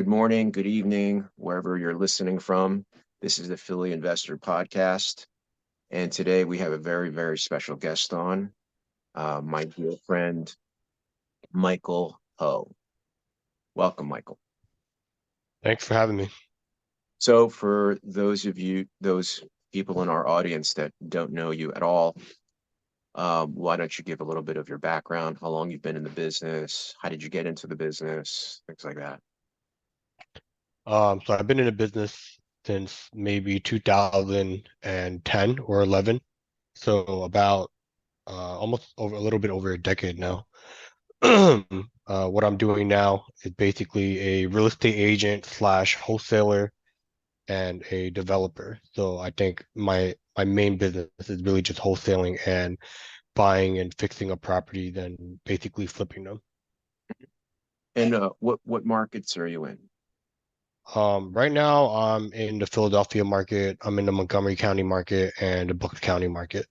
Good morning, good evening, wherever you're listening from. This is the Philly Investor Podcast. And today we have a very, very special guest on, my dear friend, Michael Ho. Welcome, Michael. Thanks for having me. So, for those people in our audience that don't know you at all, why don't you give a little bit of your background, how long you've been in the business, how did you get into the business, things like that. So I've been in a business since maybe 2010 or 11. So about almost over a little bit over a decade now. What I'm doing now is basically a real estate agent slash wholesaler and a developer. So I think my main business is really just wholesaling and buying and fixing up properties and basically flipping them. And what markets are you in? Right now I'm in the Philadelphia market, I'm in the Montgomery County market and the Bucks County market.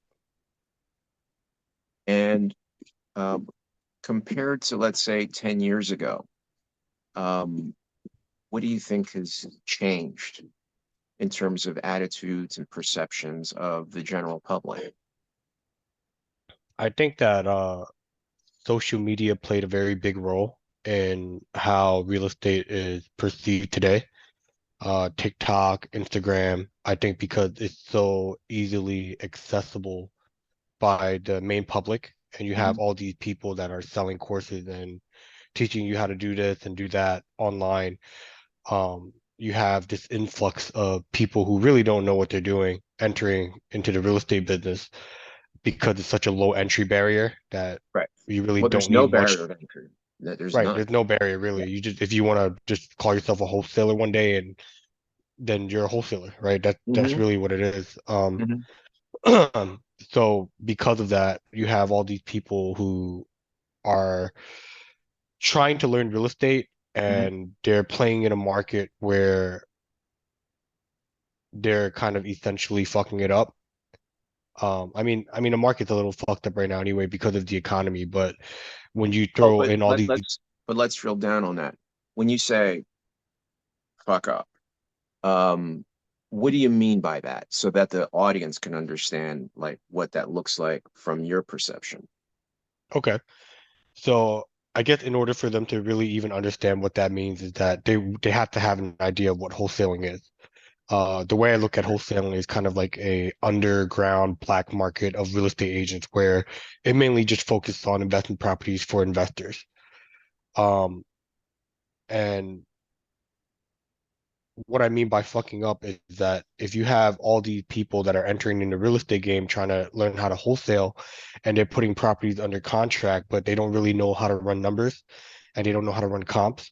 And um, compared to, let's say, 10 years ago, um, what do you think has changed in terms of attitudes and perceptions of the general public? I think that social media played a very big role in how real estate is perceived today. TikTok, Instagram, I think because it's so easily accessible by the main public, and you have Mhm. all these people that are selling courses and teaching you how to do this and do that online. You have this influx of people who really don't know what they're doing entering into the real estate business because it's such a low entry barrier that Right. you really Well, there's don't no need much. barrier of entry. There's Right, none. there's no barrier Yeah. really. You just if you want to just call yourself a wholesaler one day and then you're a wholesaler, right? That's Hmm. really what it is. Hmm. So because of that, you have all these people who are trying to learn real estate Hmm. and they're playing in a market where they're kind of essentially fucking it up. I mean, the market's a little fucked up right now anyway because of the economy. But when you Oh, throw but in all these, let's drill down on that. When you say fuck up, um, what do you mean by that? So that the audience can understand like what that looks like from your perception. okay, so I guess in order for them to really even understand what that means is that they have to have an idea of what wholesaling is. The way I look at wholesaling is kind of like a underground black market of real estate agents where it mainly just focuses on investment properties for investors. Um, and what I mean by fucking up is that if you have all these people that are entering in the real estate game trying to learn how to wholesale and they're putting properties under contract, but they don't really know how to run numbers and they don't know how to run comps.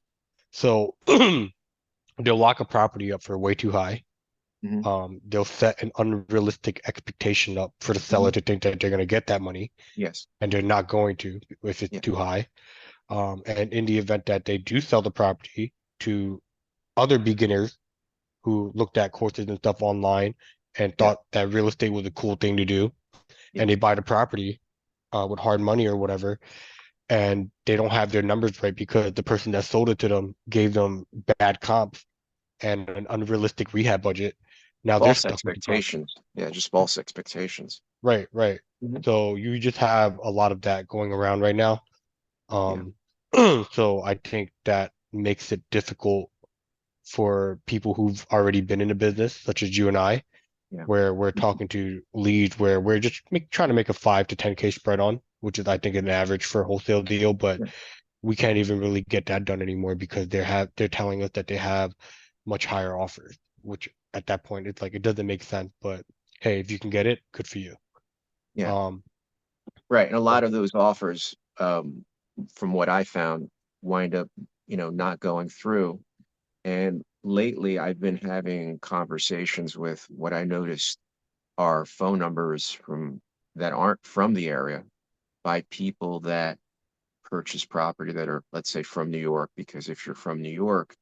So they'll lock a property up for way too high. Hmm. They'll set an unrealistic expectation up for the seller Hmm. to think that they're going to get that money Yes. and they're not going to if it's Yeah. too high. And in the event that they do sell the property to other beginners who looked at courses and stuff online and Yeah. thought that real estate was a cool thing to do, Yeah. and they buy the property with hard money or whatever, and they don't have their numbers right because the person that sold it to them gave them bad comps and an unrealistic rehab budget. Now they're False stuck with the problem. expectations. Yeah, just false expectations. Right, right. Hmm. So you just have a lot of that going around right now. Yeah. Um, so I think that makes it difficult for people who've already been in the business, such as you and I, Yeah. where we're Mhm. talking to leads where we're just trying to make a 5 to 10K spread on, which is I think an average for a wholesale deal, but Yeah. we can't even really get that done anymore because they're telling us that they have much higher offers, which at that point it's like it doesn't make sense. But hey, if you can get it, good for you. Yeah. Um, Right. And a lot so of those offers, from what I found, wind up, not going through. And lately, I've been having conversations with what I noticed are phone numbers from that aren't from the area by people that purchase property that are, let's say, from New York. Because if you're from New York,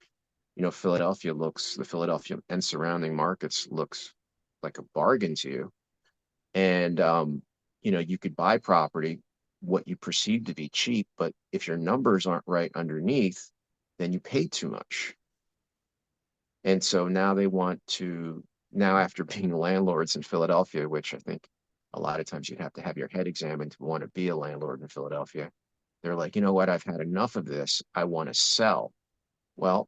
the Philadelphia and surrounding markets looks like a bargain to you. And you could buy property what you perceive to be cheap, but if your numbers aren't right underneath, then you pay too much. And so now they want to, now after being landlords in Philadelphia, which I think a lot of times you'd have to have your head examined to want to be a landlord in Philadelphia, they're like, you know what, I've had enough of this. I want to sell. Well,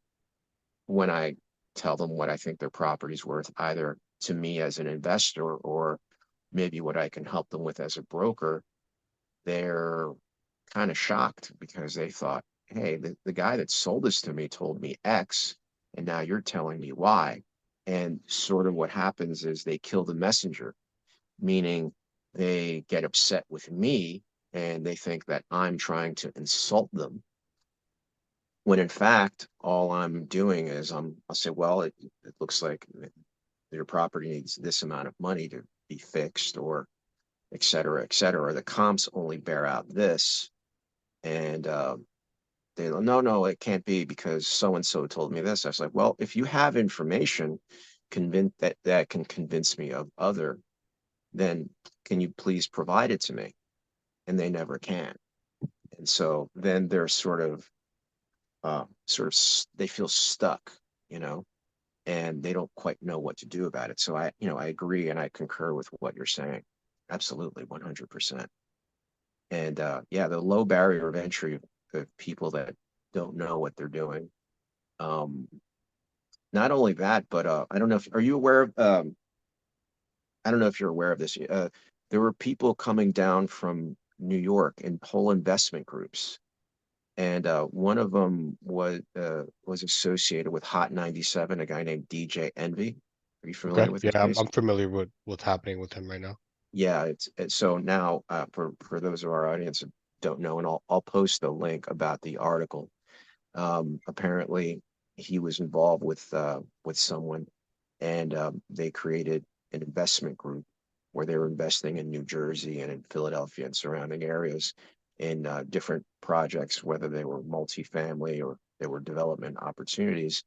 when I tell them what I think their property's worth, either to me as an investor or maybe what I can help them with as a broker, they're kind of shocked because they thought, hey, the guy that sold this to me told me X, and now you're telling me Y. And sort of what happens is they kill the messenger, meaning they get upset with me and they think that I'm trying to insult them. When in fact, all I'm doing is I'll say, well, it looks like your property needs this amount of money to be fixed or et cetera, et cetera. The comps only bear out this. And they go, no, no, it can't be because so and so told me this. I was like, well, if you have information that can convince me of other, then can you please provide it to me? And they never can. And so then they're they feel stuck, you know, and they don't quite know what to do about it. So I agree and I concur with what you're saying. Absolutely, 100%. And yeah, the low barrier of entry of people that don't know what they're doing. Um, Not only that, but I don't know if are you aware of I don't know if you're aware of this. There were people coming down from New York in whole investment groups, and one of them was associated with Hot 97, a guy named DJ Envy. Are you Okay. familiar with Yeah, this I'm case? I'm familiar with what's happening with him right now. Yeah, it's so now for those of our audience who don't know, and I'll post a link about the article. Apparently, he was involved with someone, and they created an investment group where they were investing in New Jersey and in Philadelphia and surrounding areas in different projects, whether they were multifamily or they were development opportunities.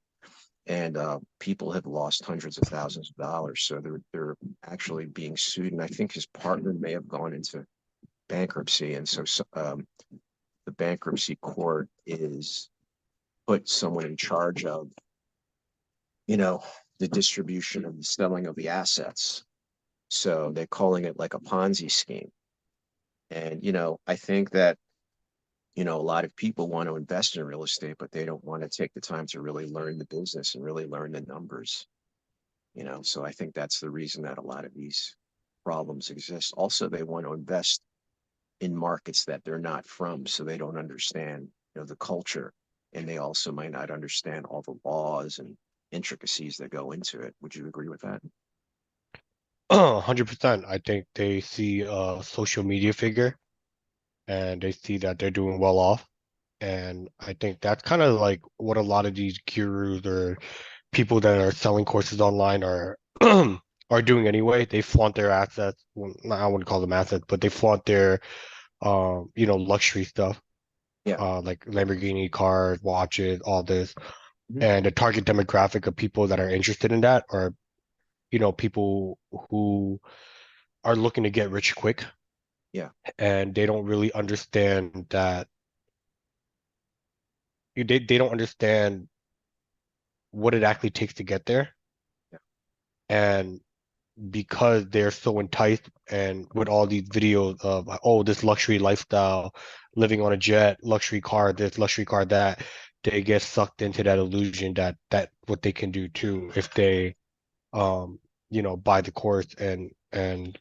And people have lost hundreds of thousands of dollars, so they're actually being sued. And I think his partner may have gone into bankruptcy, and so the bankruptcy court is put someone in charge of, you know, the distribution and the selling of the assets. So they're calling it like a Ponzi scheme. And, I think that, a lot of people want to invest in real estate, but they don't want to take the time to really learn the business and really learn the numbers, So I think that's the reason that a lot of these problems exist. Also, they want to invest in markets that they're not from, so they don't understand, the culture, and they also might not understand all the laws and intricacies that go into it. Would you agree with that? 100%. I think they see a social media figure and they see that they're doing well off. And I think that's kind of like what a lot of these gurus or people that are selling courses online are are doing anyway. They flaunt their assets. Well, I wouldn't call them assets, but they flaunt their luxury stuff, Yeah. like Lamborghini cars, watches, all this. Mhm. And the target demographic of people that are interested in that are, people who are looking to get rich quick, Yeah. and they don't really understand that they don't understand what it actually takes to get there. Yeah. And because they're so enticed and with all these videos of, oh, this luxury lifestyle, living on a jet, luxury car, this luxury car, that, they get sucked into that illusion that what they can do too if they um buy the course and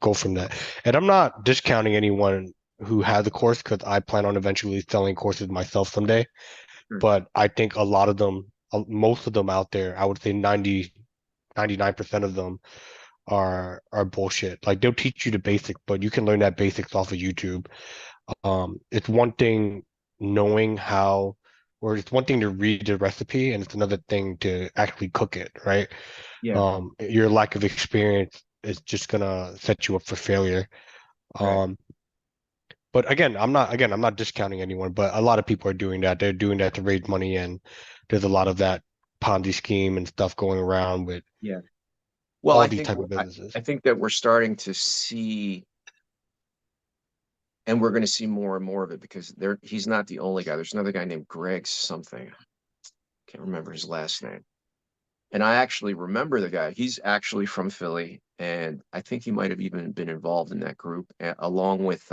go from that. And I'm not discounting anyone who has the course because I plan on eventually selling courses myself someday. Sure. But I think a lot of them, most of them out there, I would say 99% of them are bullshit. Like they'll teach you the basics, but you can learn that basics off of YouTube. It's one thing knowing how, or it's one thing to read the recipe, and it's another thing to actually cook it, right? Yeah. Your lack of experience is just gonna set you up for failure. Right. Um, but I'm not discounting anyone, but a lot of people are doing that. They're doing that to raise money, and there's a lot of that Ponzi scheme and stuff going around with Yeah. Well, all these type of businesses. I think that we're starting to see, and we're going to see more and more of it because he's not the only guy. There's another guy named Greg something. Can't remember his last name. And I actually remember the guy. He's actually from Philly, and I think he might have even been involved in that group, along with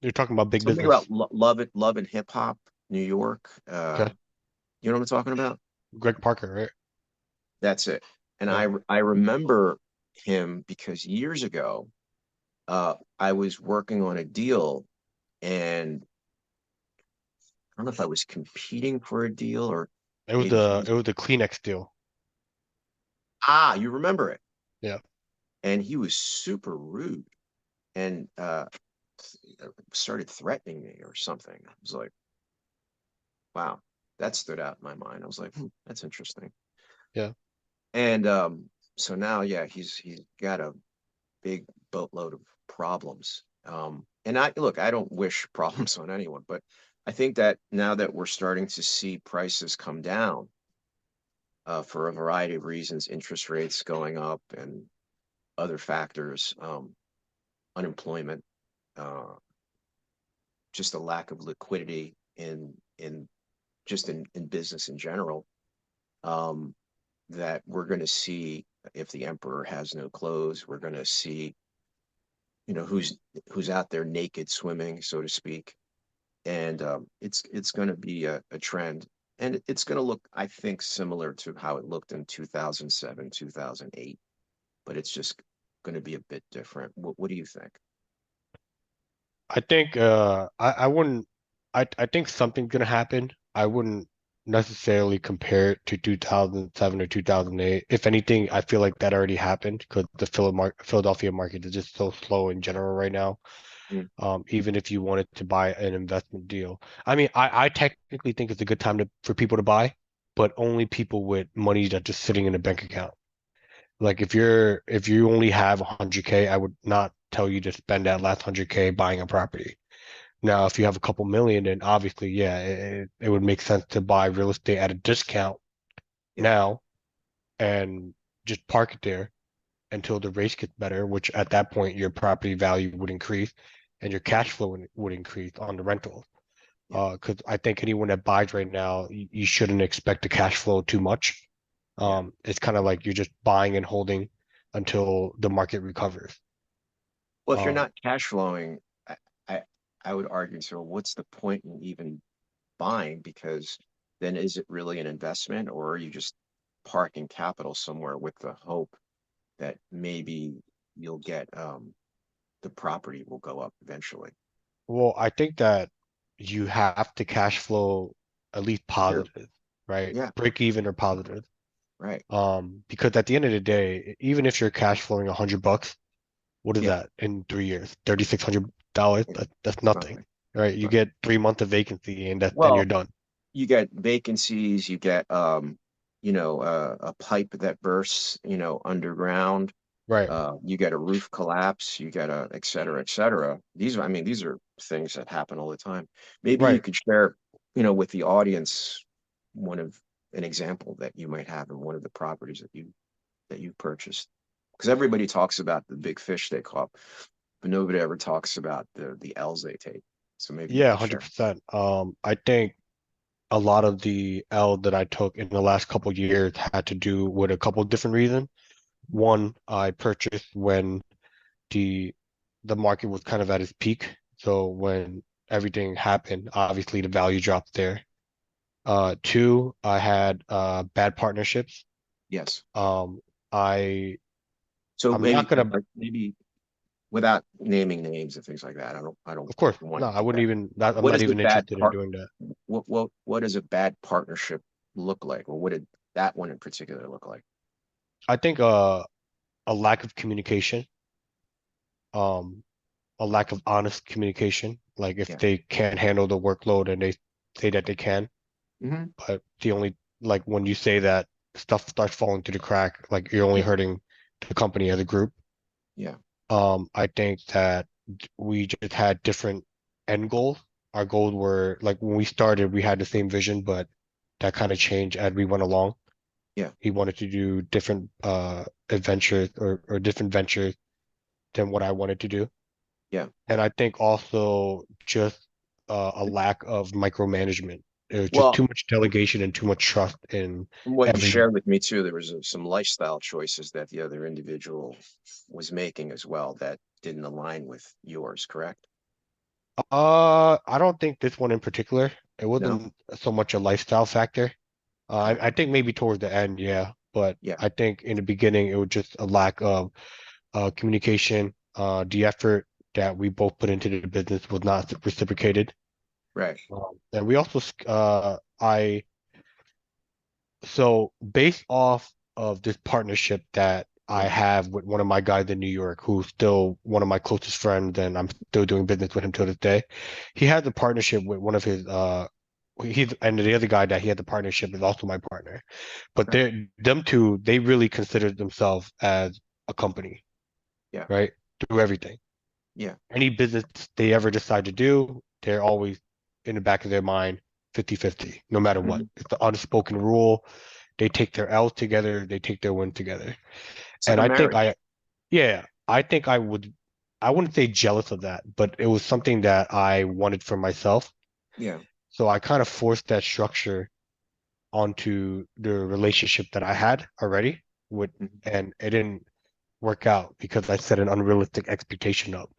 You're talking about big something about business. Love and Hip Hop, New York. Okay. You know what I'm talking about? Greg Parker, right? That's it. And Yeah. I remember him because years ago, I was working on a deal, and I don't know if I was competing for a deal or maybe he was. It was the Kleenex deal. Ah, you remember it? Yeah. And he was super rude and started threatening me or something. I was like, wow, that stood out in my mind. I was like, that's interesting. Yeah. And so now, yeah, he's got a big boatload of problems. And I look, I don't wish problems on anyone, but I think that now that we're starting to see prices come down for a variety of reasons, interest rates going up and other factors, unemployment, uh, just a lack of liquidity in just in business in general, um, that we're going to see if the emperor has no clothes, we're going to see, who's out there naked swimming, so to speak, and it's going to be a trend, and it's going to look, I think, similar to how it looked in 2007, 2008, but it's just going to be a bit different. What do you think? I think I wouldn't I think something's gonna happen. I wouldn't necessarily compare it to 2007 or 2008. If anything, I feel like that already happened because the Philadelphia market is just so slow in general right now. Mm, Even if you wanted to buy an investment deal. I mean, I technically think it's a good time for people to buy, but only people with money that's just sitting in a bank account. Like if you only have 100K, I would not tell you to spend that last 100K buying a property. Now, if you have a couple million, then obviously, yeah, it would make sense to buy real estate at a discount yeah, now and just park it there until the rates get better, which at that point your property value would increase and your cash flow would increase on the rentals. yeah, Because I think anyone that buys right now, you shouldn't expect the cash flow too much. yeah. It's kind of like you're just buying and holding until the market recovers. Well, if you're Um, not cash flowing, I, I I would argue, so what's the point in even buying? Because then is it really an investment, or are you just parking capital somewhere with the hope that maybe you'll get the property will go up eventually? well, I think that you have to cash flow at least You do. positive, right? Yeah, Break even or positive. right. Because at the end of the day, even if you're cash flowing $100, what is Yeah, that in 3 years? $3,600? yeah, That's nothing, roughly. right? You Right. get 3 months of vacancy and then you're Well, done. you get vacancies, you get a pipe that bursts, underground. Right, You get a roof collapse, you get a et cetera, et cetera. I mean, these are things that happen all the time. Maybe you right. could share, with the audience, one of an example that you might have in one of the properties that you purchased. Because everybody talks about the big fish they caught, but nobody ever talks about the L's they take. So maybe you Yeah, could share. 100%. I think a lot of the L that I took in the last couple years had to do with a couple different reasons. One, I purchased when the the market was kind of at its peak. So when everything happened, obviously the value dropped there. Two, I had bad partnerships. Yes. Um, I So I'm not maybe gonna, like maybe without naming names and things like that. I don't of course, want no, to I do wouldn't that. even that I'm What not is a even bad interested in part? doing that. What does a bad partnership look like, or what did that one in particular look like? I think a lack of communication, um, a lack of honest communication. Like if Yeah. they can't handle the workload and they say that they can, Hmm. but the only like when you say that stuff starts falling through the crack, like you're only Yeah. hurting the company as a group. Yeah. I think that we just had different end goals. Our goals were like when we started, we had the same vision, but that kind of changed as we went along. Yeah. He wanted to do different adventures or different ventures than what I wanted to do. Yeah. And I think also just a lack of micromanagement. It was just Well, too much delegation and too much trust in from what you every. shared with me too, there was some lifestyle choices that the other individual was making as well that didn't align with yours, correct? I don't think this one in particular. It No? wasn't so much a lifestyle factor. Okay. I think maybe towards the end, yeah, but Yeah. I think in the beginning it was just a lack of communication. The effort that we both put into the business was not reciprocated. Right. And we also, I so based off of this partnership that I Hmm. have with one of my guys in New York, who's still one of my closest friends, and I'm still doing business with him to this day. He has a partnership with one of his he's and the other guy that he had the partnership is also my partner. But Okay. them two, they really consider themselves as a company, Yeah. right? Through everything. Yeah. Any business they ever decide to do, they're always in the back of their mind 50-50, no matter what. Hmm. It's the unspoken rule. They take their L's together, they take their win together. It's like And a I think marriage. yeah, I think I wouldn't say jealous of that, but it was something that I wanted for myself. Yeah. So I kind of forced that structure onto the relationship that I had already with, Hmm. and it didn't work out because I set an unrealistic expectation up.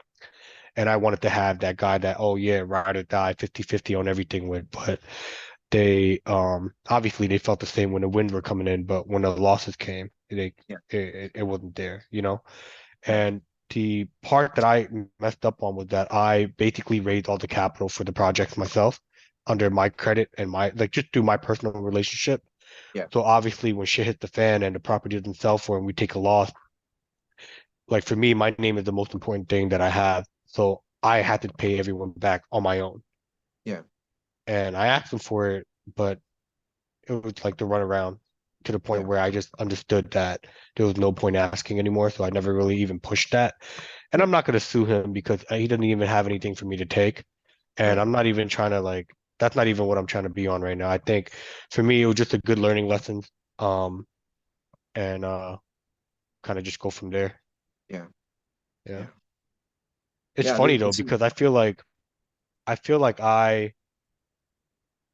And I wanted to have that guy that, oh yeah, ride or die, 50-50 on everything with. But they obviously they felt the same when the wins were coming in, but when the losses came, Yeah. it wasn't there, you know? Yeah. And the part that I messed up on was that I basically raised all the capital for the projects myself under my credit and my like just through my personal relationship. Yeah. So obviously when shit hits the fan and the property doesn't sell for and we take a loss, like for me, my name is the most important thing that I have. So I had to pay everyone back on my own. Yeah. And I asked them for it, but it was like the runaround to the point Yeah. where I just understood that there was no point asking anymore. So I never really even pushed that. And Yeah. I'm not going to sue him because he doesn't even have anything for me to take. And Right. I'm not even trying to like, that's not even what I'm trying to be on right now. I think for me, it was just a good learning lesson. Um, and kind of just go from there. Yeah. Yeah. Yeah. It's Yeah. funny though, It's because I feel like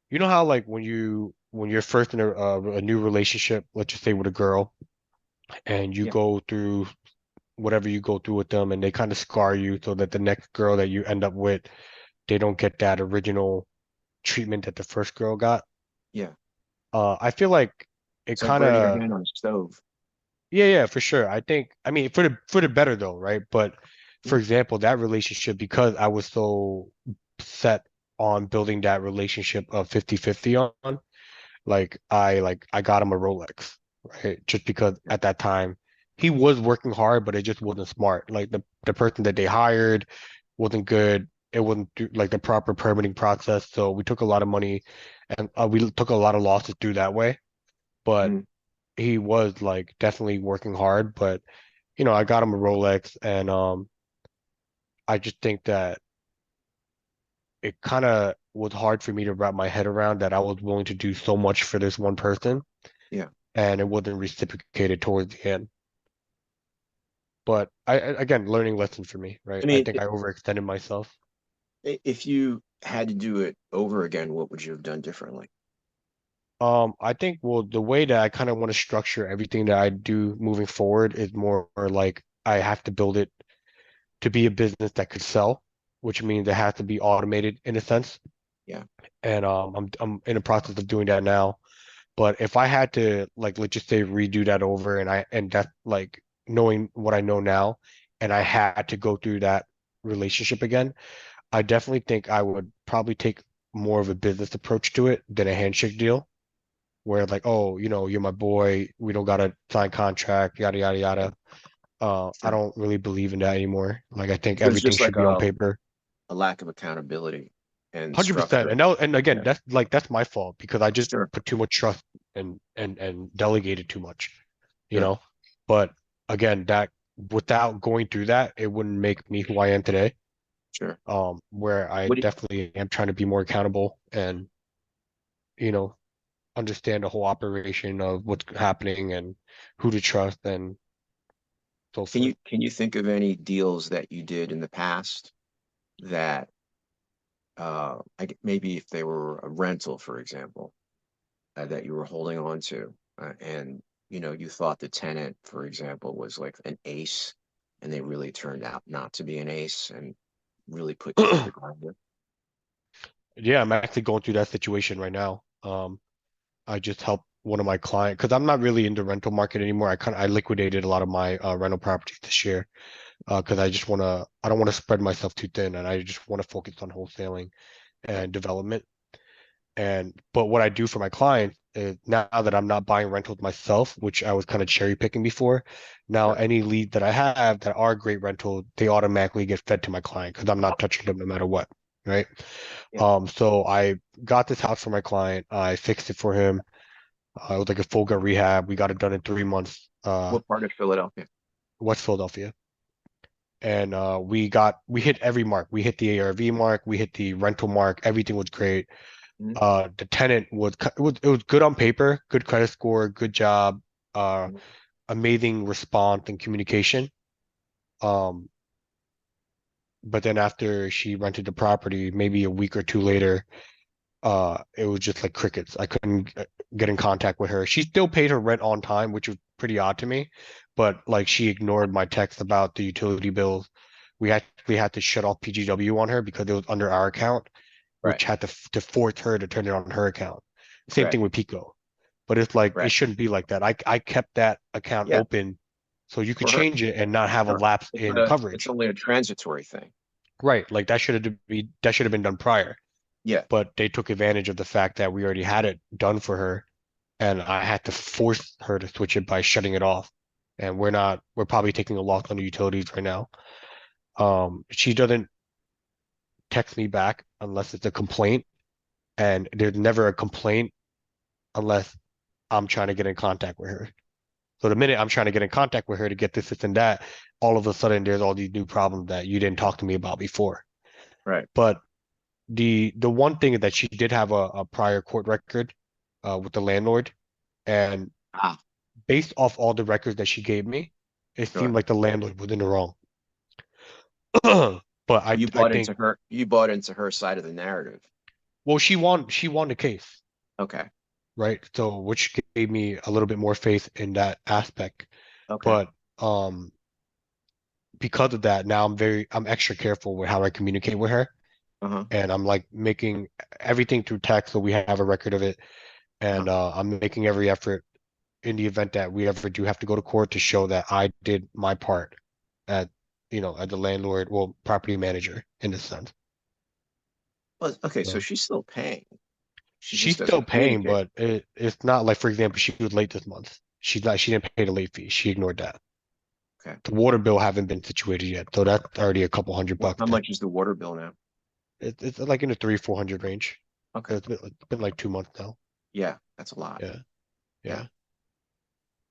you know how like when you're first in a new relationship, let's just say with a girl, and you yeah. go through whatever you go through with them, and they kind of scar you, so that the next girl that you end up with, they don't get that original treatment that the first girl got. Yeah. I feel like it It's like kind burning your of hand on a stove. yeah, for sure. I think I mean for the better though, right? But for Yeah. example, that relationship because I was so set on building that relationship of 50-50 on. Like I got him a Rolex, right? Just because Yeah. at that time he was working hard, but it just wasn't smart. Like the person that they hired wasn't good. It wasn't like the proper permitting process. So we took a lot of money and we took a lot of losses through that way. But Mhm. he was like definitely working hard. But I got him a Rolex and I just think that it kind of was hard for me to wrap my head around that I was willing to do so much for this one person Yeah. and it wasn't reciprocated towards the end. But again, learning lesson for me, right? I I mean, think I overextended myself. if you had to do it over again, what would you have done differently? I think well, the way that I kind of want to structure everything that I do moving forward is more like I have to build it to be a business that could sell, which means it has to be automated in a sense. Yeah. And I'm in the process of doing that now. But if I had to like let's just say redo that over and that like knowing what I know now and I had to go through that relationship again, I definitely think I would probably take more of a business approach to it than a handshake deal where like, oh, you're my boy, we don't gotta sign contract, yada yada yada. I Sure. don't really believe in that anymore. Like I think There's everything just should like be on paper. a lack of accountability and 100%. structure. And again, Yeah. that's my fault because I just Sure. put too much trust and delegated too much, you Sure. know. But again, that without going through that, it wouldn't make me who I am today. Sure. Where I What do definitely am trying to be more accountable and, you know, understand the whole operation of what's happening and who to trust and so can forth. you think of any deals that you did in the past that maybe if they were a rental, for example, that you were holding on to, and you thought the tenant, for example, was like an ace, and they really turned out not to be an ace and really put you through the grinder. Yeah, I'm actually going through that situation right now. I just helped one of my clients because I'm not really in the rental market anymore. I liquidated a lot of my rental properties this year because I don't want to spread myself too thin, and I just want to focus on wholesaling Right, and development. And but what I do for my clients is now that I'm not buying rentals myself, which I was kind of cherry picking before, now sure. any lead that I have that are great rental, they automatically get fed to my client because I'm not touching them no matter what, right? Yeah. So I got this house for my client. I fixed it for him. It was like a full gut rehab. We got it done in 3 months. What part of Philadelphia? West Philadelphia. And we hit every mark. We hit the ARV mark, we hit the rental mark, everything was great. Mhm, The tenant it was good on paper, good credit score, good job, uh, mhm. amazing response and communication. Um, but then after she rented the property, maybe a week or two later, it was just like crickets. I couldn't get in contact with her. She still paid her rent on time, which was pretty odd to me, but like she ignored my text about the utility bills. We actually had to shut off PGW on her because it was under our account, Right, which had to force her to turn it on her account. Same right, thing with Pico. But it's like it right. shouldn't be like that. I kept that account Yeah, open so you could for her. change it and not have a Sure. lapse It's in it's coverage. only a transitory thing. Right. Like that should have been done prior. Yeah, But they took advantage of the fact that we already had it done for her and I had to force her to switch it by shutting it off. And we're probably taking a loss on the utilities right now. She doesn't text me back unless it's a complaint, and there's never a complaint unless I'm trying to get in contact with her. So the minute I'm trying to get in contact with her to get this and that, all of a sudden there's all these new problems that you didn't talk to me about before. right. But the one thing is that she did have a prior court record with the landlord, and Ah, based off all the records that she gave me, it seemed sure. like the landlord was in the wrong. But I think You bought into her side of the narrative. well she won the case, Okay, right? So which gave me a little bit more faith in that aspect. okay. But because of that, now I'm extra careful with how I communicate with her. Uh-huh, And I'm like making everything through text so we have a record of it. uh-huh. And I'm making every effort in the event that we ever do have to go to court to show that I did my part at, as the landlord, well, property manager in this sense. Well, okay, so So she's still paying. She she's just still doesn't paying, communicate. but it's not like, for example, she was late this month. She didn't pay the late fee. She ignored that. Okay. The water bill haven't been situated yet, so that's already a couple hundred Well, bucks. how much is the water bill now? It's like in the 300-400 range. Okay. So it's been like 2 months now. Yeah, that's a lot. Yeah, Yeah. yeah.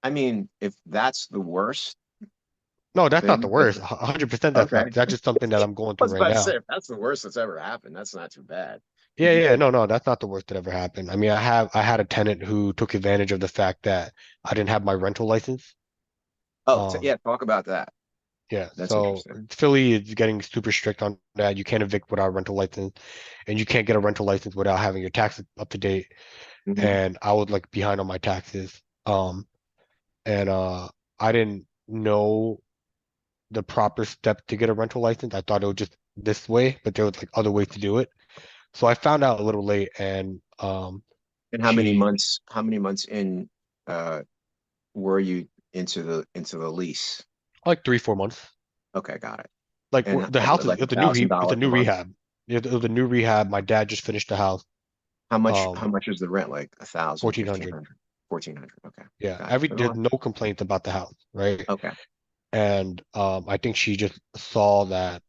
I mean, if that's the worst, No, that's not the then that's worst. 100% that's okay. not. That's just something that I'm going I through was right about to say, now. if that's the worst that's ever happened, that's not too bad. Yeah, Did you yeah, pay? no, no, that's not the worst that ever happened. I mean, I had a tenant who took advantage of the fact that I didn't have my rental license. Oh, Um, yeah, talk about that. yeah, That's so interesting. Philly is getting super strict on that. You can't evict without a rental license, and you can't get a rental license without having your taxes up to date. Hmm. And I was like behind on my taxes. And I didn't know the proper step to get a rental license. I thought it was just this way, but there was like other ways to do it. So I found out a little late, and And she how many months in uh were you into the lease? like 3-4 months. Okay, got it. Like And the house is like a it's a new thousand it's a dollars a new month? rehab. It was a new rehab. My dad just finished the house. How Um, much is the rent? Like a thousand, 1,400. 1,500, 1,400. Okay, Yeah, got it. So there's no complaints about the house, right? okay, And I think she just saw that,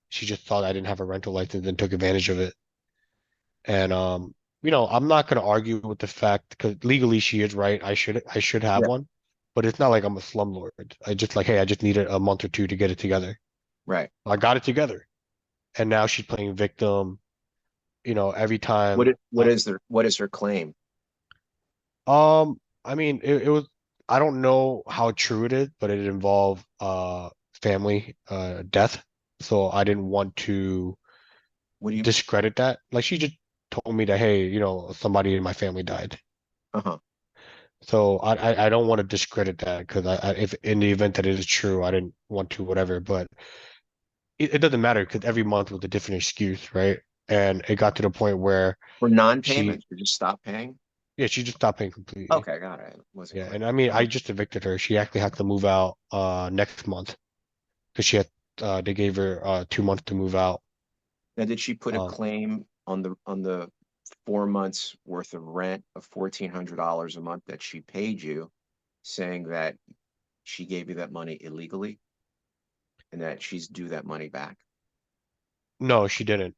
she just saw that I didn't have a rental license and took advantage of it. And I'm not gonna argue with the fact because legally she is right. I should have yeah, one, but it's not like I'm a slumlord. I just like, hey, I just needed a month or two to get it together. right. I got it together, and now she's playing victim. Every time. What is her claim? I mean, it was. I don't know how true it is, but it involved family death. So I didn't want to. What do you mean? discredit that. Like she just told me that, hey, somebody in my family died. Uh-huh. So I don't want to discredit that because if in the event that it is true, I didn't want to whatever. But it doesn't matter because every month was a different excuse, right? And it got to the point where For she non-payment, you just stop paying? yeah she just stopped paying completely. Okay, got it. It wasn't Yeah, clear. and I mean I Uh-huh. just evicted her. She actually had to move out next month because she had they gave her 2 months to move out. Now, did she put a Um, claim on the 4 months worth of rent of $1,400 a month that she paid you, saying that she gave you that money illegally and that she's due that money back? no, she didn't.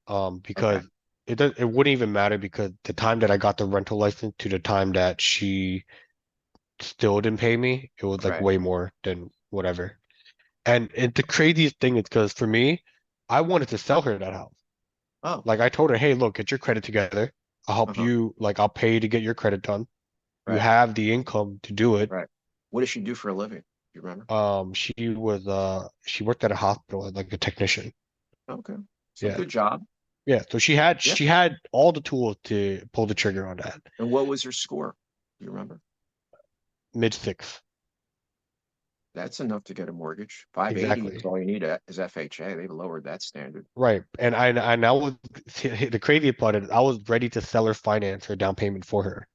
Okay, Because it wouldn't even matter because the time that I got the rental license to the time that she still didn't pay me, it was like right. way more than whatever. And the craziest thing is because for me, I wanted to sell her that house. Oh, Like I told her, hey, look, get your credit together. I'll help uh-huh. you, like I'll pay to get your credit done. You Right, have the income to do it. right. What does she do for a living? Do you remember? She worked at a hospital as like a technician. Okay. So Yeah. good job. Yeah. So she had Yeah. she had all the tools to pull the trigger on that. And what was her score? Do you remember? Mid six. That's enough to get a mortgage. 580 is Exactly. all you need is FHA. They've lowered that standard. Right. And I was the crazy part is I was ready to sell her finance her down payment for her.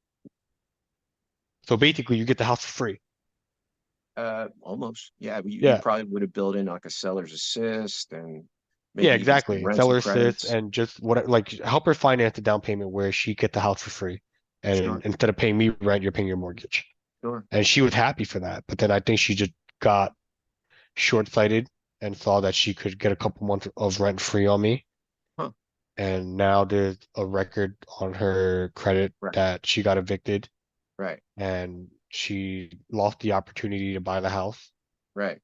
So basically you get the house for free. Almost. Yeah, you Yeah. probably would have built in like a seller's assist and Yeah, maybe even some exactly. rental Seller assist credits. and just what like help her finance the down payment where she get the house for free. And Sure, instead of paying me rent, you're paying your mortgage. sure. And she was happy for that. But then I think she just got short-sighted and saw that she could get a couple months of rent free on me. Huh. And now there's a record on her credit Right, that she got evicted right, and she lost the opportunity to buy the house. right,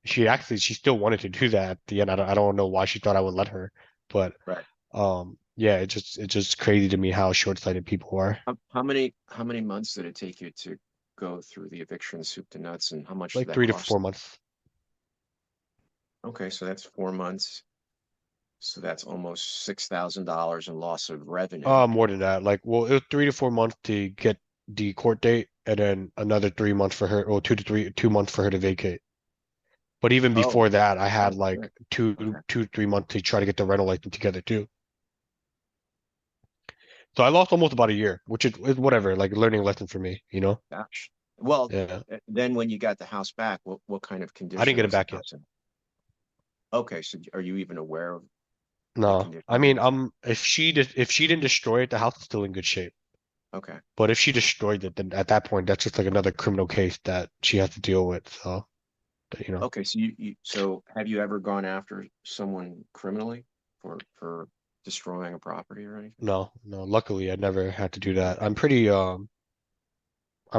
She still wanted to do that at the end. I don't know why she thought I would let her, but right. yeah, it's just crazy to me how short-sighted people are. How many months did it take you to go through the eviction soup to nuts, and how much did Like that three to cost? four months. Okay, so that's 4 months. So that's almost $6,000 in loss of revenue. More than that. Like, well, it was 3 to 4 months to get the court date, and then another 3 months for her, or 2 months for her to vacate. But even Oh, before that, I had oh, like shit. two, Okay. 3 months to try to get the rental license together too. So I lost almost about a year, which is whatever, like a learning lesson for me, you know? Gosh. Well, Yeah. then when you got the house back, what kind of I didn't condition get it was the back yet. house in? Okay, so are you even aware of the No. I condition it mean, was? if she didn't destroy it, the house is still in good shape. Okay. But if she destroyed it, then at that point, that's just like another criminal case that she has to deal with. So, you know. Okay, so so have you ever gone after someone criminally for destroying a property or anything? No, no. Luckily, I never had to do that. I'm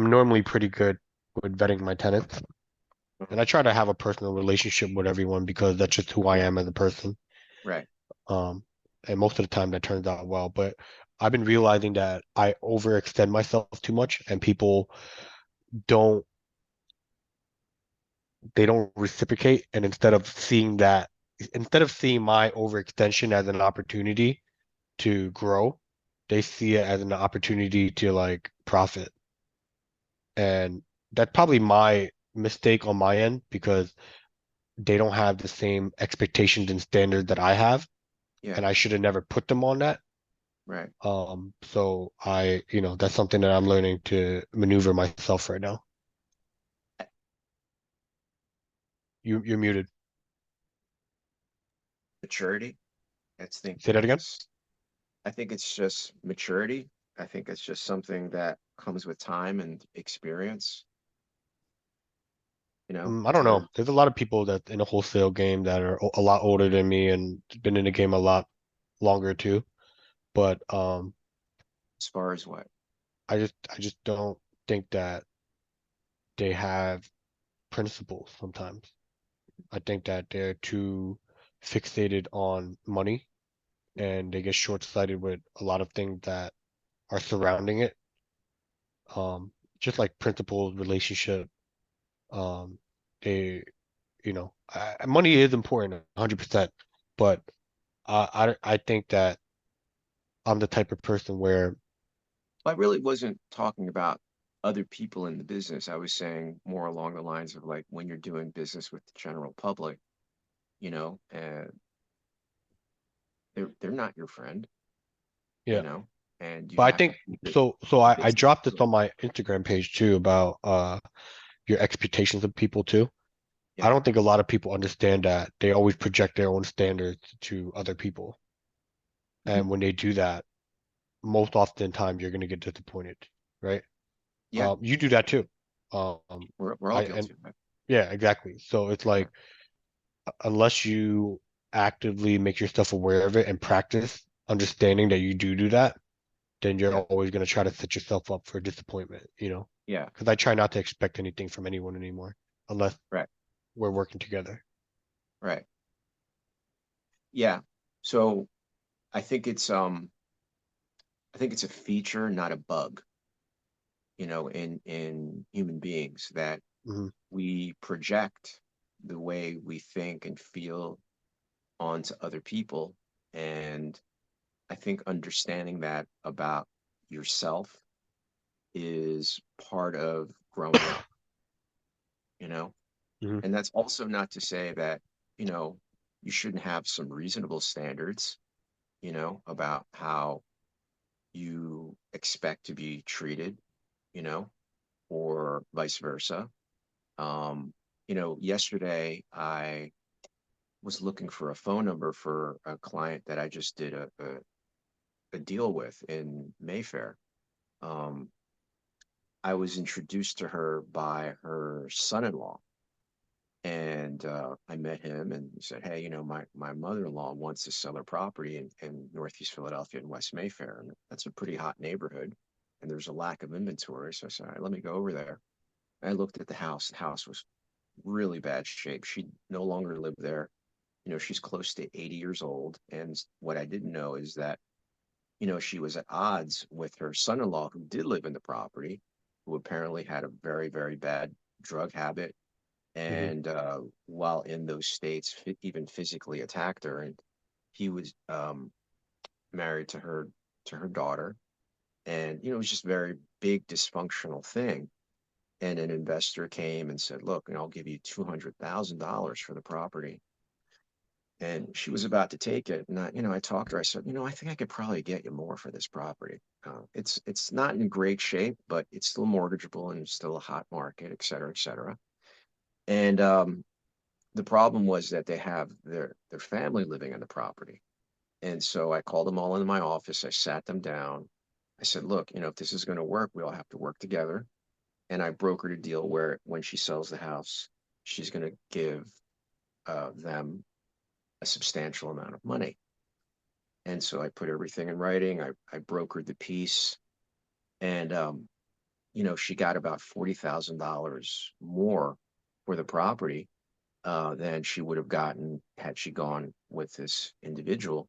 normally pretty good with vetting my tenants, Uh-huh. and I try to have a personal relationship with everyone because that's just who I Yeah, am as a person. right. Um, and most of the time that turns out well. But I've been realizing that I overextend myself too much, and people don't they don't reciprocate. And instead of seeing my overextension as an opportunity to grow, they see it as an opportunity to like profit. And that's probably my mistake on my end because they don't have the same expectations and standards that I have, Yeah, and I should have never put them on that. right. So that's something that I'm learning to maneuver myself right now. You're muted. Maturity. Say that again. I think it's just maturity. I think it's just something that comes with time and experience, I don't know. to There's a lot of people that in a wholesale game that are a lot older than me and been in the game a lot longer too. But as far as what? I just don't think that they have principles sometimes. I think that they're too fixated on money and they get short-sighted with a lot of things that are surrounding it. Um, just like principles, relationship. Um, they, money is important 100%, but I think that I'm the type of person where, I really wasn't talking about other people in the business. I was saying more along the lines of like when you're doing business with the general public, and they're not your friend, you yeah. know, and you But I have to think keep it so a I business dropped this deal. on my Instagram page too about your expectations of people too. I Yeah. don't think a lot of people understand that they always project their own standards to other people. Mhm. And when they do that, most often time you're going to get disappointed, right? Yeah. You do that too. Um, We're all I and guilty of it. yeah, exactly. So it's Yeah. like unless you actively make yourself aware of it and practice understanding that you do that, then you're Yeah. always going to try to set yourself up for disappointment, Yeah. Because I try not to expect anything from anyone anymore unless Right. we're working together. Right. Yeah. So I think I think it's a feature, not a bug, in human beings that Hmm. we project the way we think and feel onto other people. And I think understanding that about yourself is part of growing up, you know? Hmm. And that's also not to say that, you know, you shouldn't have some reasonable standards, about how you expect to be treated, you know, or vice versa. Um, Yesterday I was looking for a phone number for a client that I just did a deal with in Mayfair. Um, I was introduced to her by her son-in-law, and I met him and he said, "Hey, my mother-in-law wants to sell her property in Northeast Philadelphia in West Mayfair, and that's a pretty hot neighborhood, and there's a lack of inventory." So I said, "All right, let me go over there." I looked at the house. The house was really bad shape. She no longer lived there. She's close to 80 years old. And what I didn't know is that, she was at odds with her son-in-law who did live in the property, who apparently had a very, very bad drug habit. Hmm. And while in those states, even physically attacked her. And he was married to her daughter. And, it was just a very big dysfunctional thing. And an investor came and said, "Look, I'll give you $200,000 for the property." And she was about to take it. And I talked to her. I said, "I think I could probably get you more for this property. It's not in great shape, but it's still mortgageable and it's still a hot market, et cetera, et cetera." And the problem was that they have their family living in the property. And so I called them all into my office. I sat them down. I said, "Look, if this is going to work, we all have to work together." And I brokered a deal where when she sells the house, she's going to give them a substantial amount of money. And so I put everything in writing. I brokered the piece, and she got about $40,000 more for the property than she would have gotten had she gone with this individual.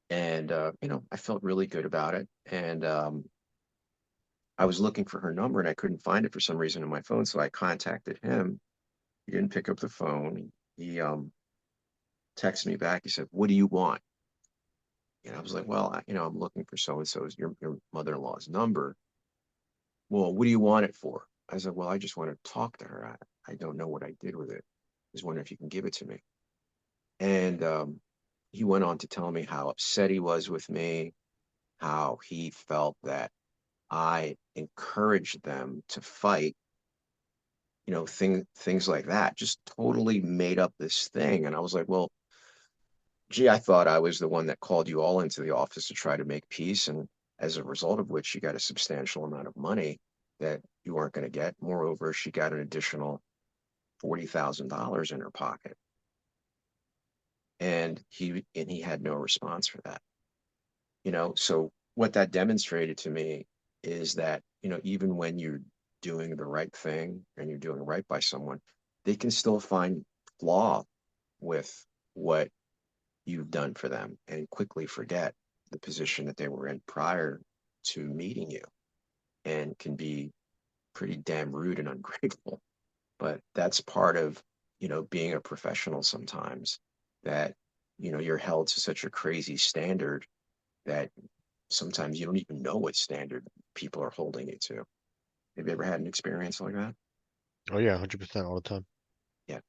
And I felt really good about it. And I was looking for her number and I couldn't find it for some reason on my phone, so I contacted him. He didn't pick up the phone. He texted me back. He said, "What do you want?" And I was like, "Well, I'm looking for so and so's your mother-in-law's number." "Well, what do you want it for?" I said, "Well, I just want to talk to her. I don't know what I did with it. I was wondering if you can give it to me." And he went on to tell me how upset he was with me, how he felt that I encouraged them to fight, things like that. Just totally made up this thing. And I was like, "Well, gee, I thought I was the one that called you all into the office to try to make peace, and as a result of which you got a substantial amount of money that you weren't going to get. Moreover, she got an additional $40,000 in her pocket." And he had no response for that. So what that demonstrated to me is that, even when you're doing the right thing and you're doing right by someone, they can still find flaw with what you've done for them and quickly forget the position that they were in prior to meeting you, and can be pretty damn rude and ungrateful. But that's part of, being a professional sometimes, that you're held to such a crazy standard that sometimes you don't even know what standard people are holding you to. Have you ever had an experience like that? Oh yeah, 100% all the time. Yeah.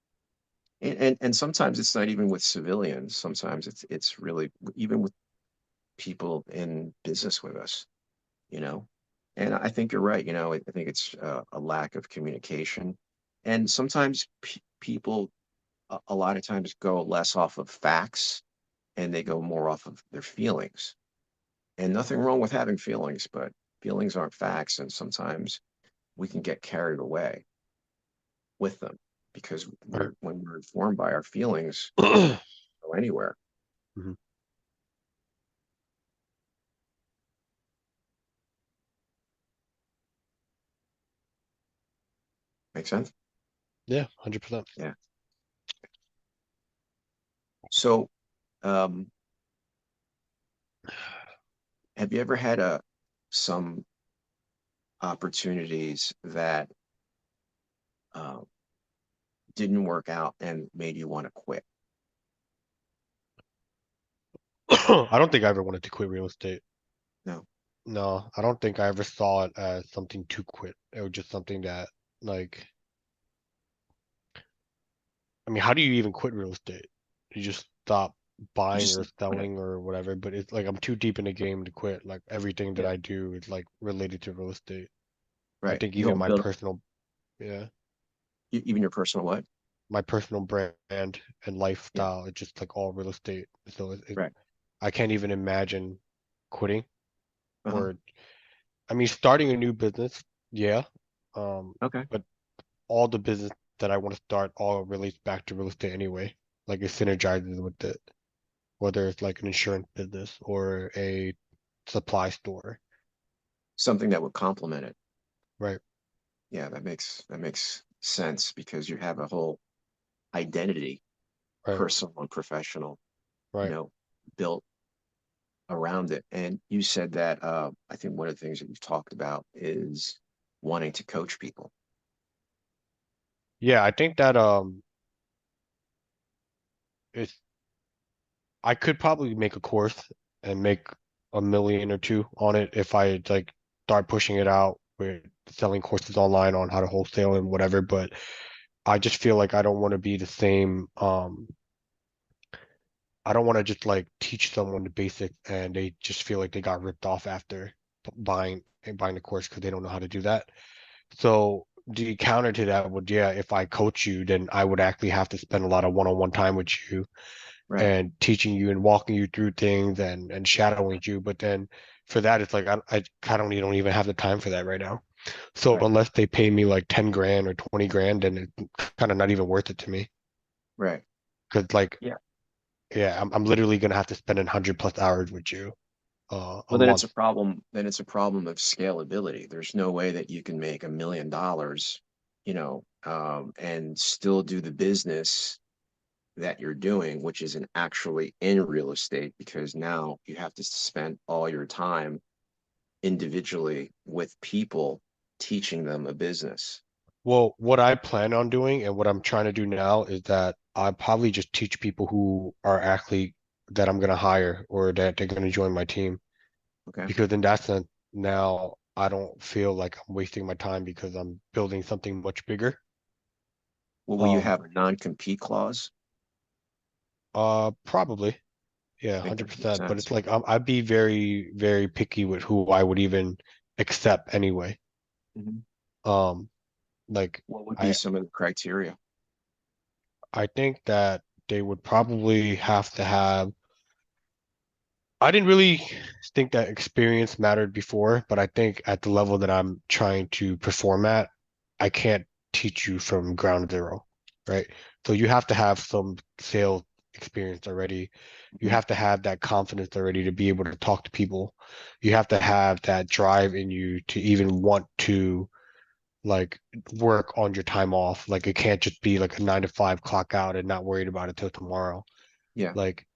And sometimes it's not even with civilians. Sometimes it's really even with people in business with us, you know. And I think you're right. I think it's a lack of communication, and sometimes people a lot of times go less off of facts and they go more off of their feelings. And nothing wrong with having feelings, but feelings aren't facts, and sometimes we can get carried away with them because Right. when we're informed by our feelings, go anywhere. Mhm. Make sense? Yeah, 100%. Yeah. So, um, have you ever had a some opportunities that uh, didn't work out and made you want to quit? I don't think I ever wanted to quit real estate. No, No, I don't think I ever saw it as something to quit. It was just something that, like, I mean, how do you even quit real estate? You just stop you buying just or quit it. selling or whatever, but it's like I'm too deep in the game to quit. Like everything that Yeah, I do is like related to real estate. I right. think You even help my build personal, yeah, even your personal what? my personal brand and Yeah, lifestyle, it's just like all real estate. So right. I can't even imagine quitting Uh-huh. or, I mean, starting a new business, yeah. Um, Okay. but all the business that I want to start all relates back to real estate anyway. Like it synergizes with it, whether it's like an insurance business or a supply store. Something that would complement it. Right, Yeah, that makes sense because you have a whole identity, right, personal and professional, you right. know, built around it. And you said that I think one of the things that you've talked about is wanting to coach people. Yeah, I think that it's I could probably make a course and make a million or two on it if I like start pushing it out with selling courses online on how to wholesale and whatever, but I just feel like I don't want to be the same I don't want to just like teach someone the basics and they just feel like they got ripped off after buying the course because they don't know how to do that. So the counter to that would, yeah, if I coach you, then I would actually have to spend a lot of one-on-one time with you Right, and teaching you and walking you through things and shadowing you. But then for that, it's like I kind of don't even have the time for that right now. So right, unless they pay me like 10 grand or 20 grand, then it's kind of not even worth it to me. right. Because like, Yeah. yeah, I'm literally gonna have to spend 100 plus hours with you a Well, then it's a month. problem. Then it's a problem of scalability. There's no way that you can make $1 million, and still do the business that you're doing, which isn't actually in real estate, because now you have to spend all your time individually with people teaching them a business. Well, what I plan on doing and what I'm trying to do now is that I probably just teach people who are actually that I'm gonna hire or that they're gonna join my team. Okay. Because in that sense, now I don't feel like I'm wasting my time because I'm building something much bigger. Well, will you Um, have a non-compete clause? Probably, yeah, I think that makes 100%. But sense. it's like I'd be very, very picky with who I would even accept anyway. Mhm. Um, like What would be I, some of the criteria? I think that they would probably have to have. I didn't really think that experience mattered before, but I think at the level that I'm trying to perform at, I can't teach you from ground zero, right? So you have to have some sales experience already. You Mhm. have to have that confidence already to be able to talk to people. You have to have that drive in you to even want to like work on your time off. Like it can't just be like a 9 to 5 clock out and not worried about it till tomorrow. Yeah. Like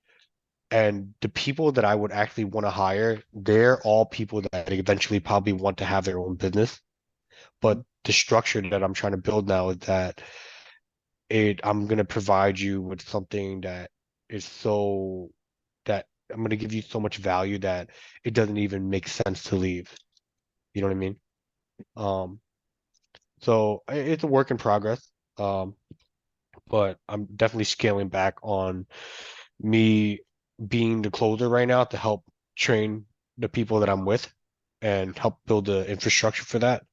and the people that I would actually want to hire, they're all people that eventually probably want to have their own business. Mhm. But the structure that I'm trying to build now is that I'm going to provide you with something that is so that I'm going to give you so much value that it doesn't even make sense to leave. You know what I mean? Um, so it's a work in progress. Um, but I'm definitely scaling back on me being the closer right now to help train the people that I'm with and help build the infrastructure for that.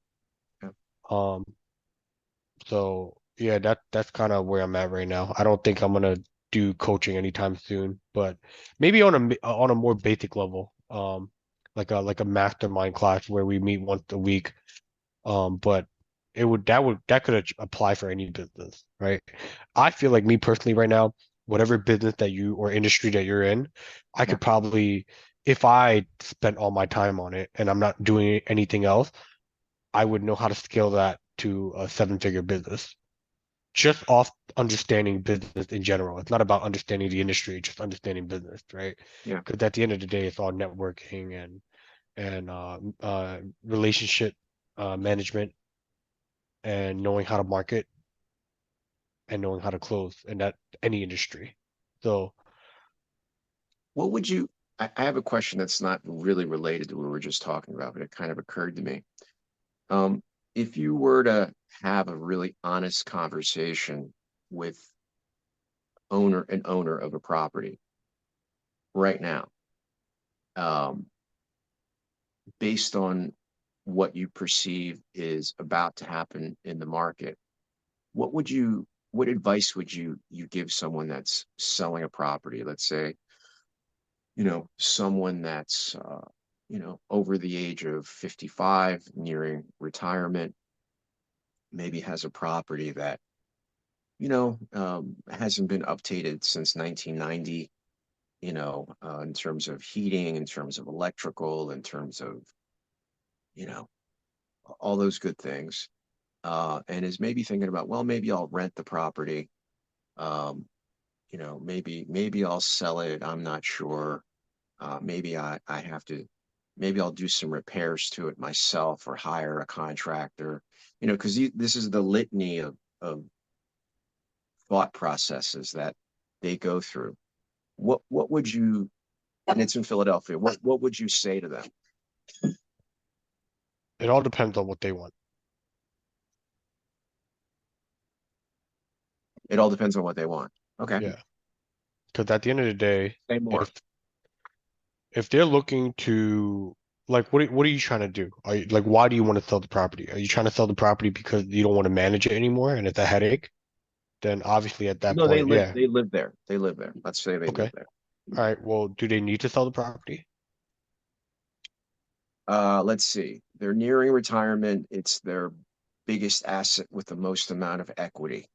Yeah. Um, so yeah, that's kind of where I'm at right now. I don't think I'm gonna do coaching anytime soon, but maybe on a more basic level, like a mastermind class where we meet once a week. But that could apply for any business, right? I feel like me personally right now, whatever business that you or industry that you're in, I Yeah. could probably, if I spent all my time on it and I'm not doing anything else, I would know how to scale that to a seven-figure business just off understanding business in general. It's not about understanding the industry, just understanding business, right? Yeah. Because at the end of the day, it's all networking and relationship management and knowing how to market and knowing how to close in that any industry. So What would you, I have a question that's not really related to what we were just talking about, but it kind of occurred to me. Um, if you were to have a really honest conversation with an owner of a property right now, um, based on what you perceive is about to happen in the market, what advice would you give someone that's selling a property? Let's say, someone that's over the age of 55, nearing retirement, maybe has a property that hasn't been updated since 1990, in terms of heating, in terms of electrical, in terms of, you know, all those good things. And is maybe thinking about, well, maybe I'll rent the property. Um, maybe I'll sell it. I'm not sure. Maybe I have to, maybe I'll do some repairs to it myself or hire a contractor, because this is the litany of thought processes that they go through. What would you, and it's in Philadelphia, what would you say to them? it all depends on what they want. It all depends on what they want. Okay. Yeah. Because at the end of the day, Say more. if if they're looking to like what are you trying to do? Are you, like why do you want to sell the property? Are you trying to sell the property because you don't want to manage it anymore and it's a headache? Then obviously at that No, they point, live yeah. they live there. They live there. Let's say they live Okay. there. All right. Well, do they need to sell the property? Let's see. They're nearing retirement. It's their biggest asset with the most amount of equity.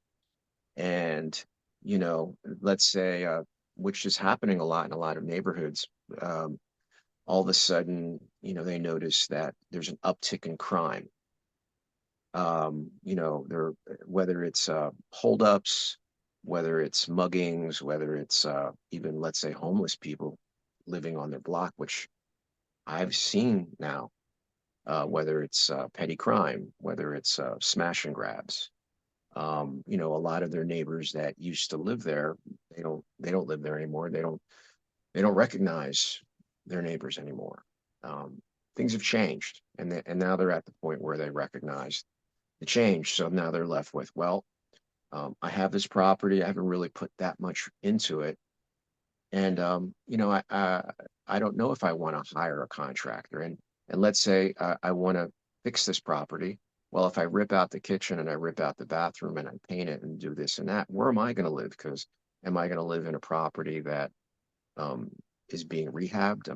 And, let's say, which is happening a lot in a lot of neighborhoods, all of a sudden, they notice that there's an uptick in crime. There, whether it's holdups, whether it's muggings, whether it's even, let's say, homeless people living on their block, which I've seen now, whether it's petty crime, whether it's smash and grabs. A lot of their neighbors that used to live there, they don't live there anymore. They don't recognize their neighbors anymore. Um, Things have changed, and now they're at the point where they recognize the change. So now they're left with, well, I have this property. I haven't really put that much into it, and I don't know if I want to hire a contractor. And let's say I want to fix this property. Well, if I rip out the kitchen and I rip out the bathroom and I paint it and do this and that, where am I going to live? Because am I going to live in a property that um, is being rehabbed?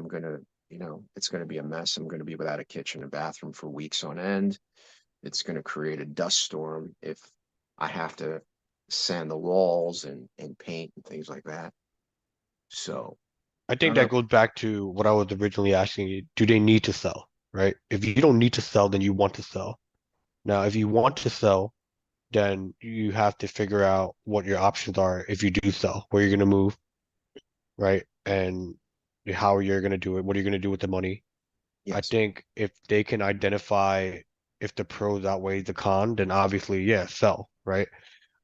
It's going to be a mess. I'm going to be without a kitchen and bathroom for weeks on end. It's going to create a dust storm if I have to sand the walls and paint and things like that. So I I think don't know. that goes back to what I was originally asking you. Do they need to sell? Right? If you don't need to sell, then you want to sell. Now, if you want to sell, then you have to figure out what your options are if you do sell, where you're going to move, right? And how you're going to do it, what are you going to do with the money. I Yes. think if they can identify if the pros outweigh the con, then obviously, yeah, sell, right?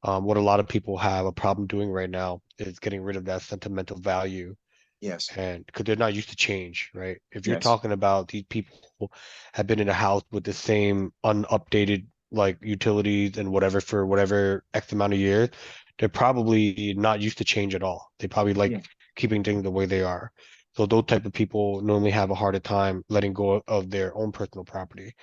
What a lot of people have a problem doing right now is getting rid of that sentimental value, Yes. and because they're not used to change, right? If you're Yes. talking about these people who have been in a house with the same unupdated like utilities and whatever for whatever X amount of years, they're probably not used to change at all. They probably Yeah. like keeping things the way they are. So those type of people normally have a harder time letting go of their own personal property,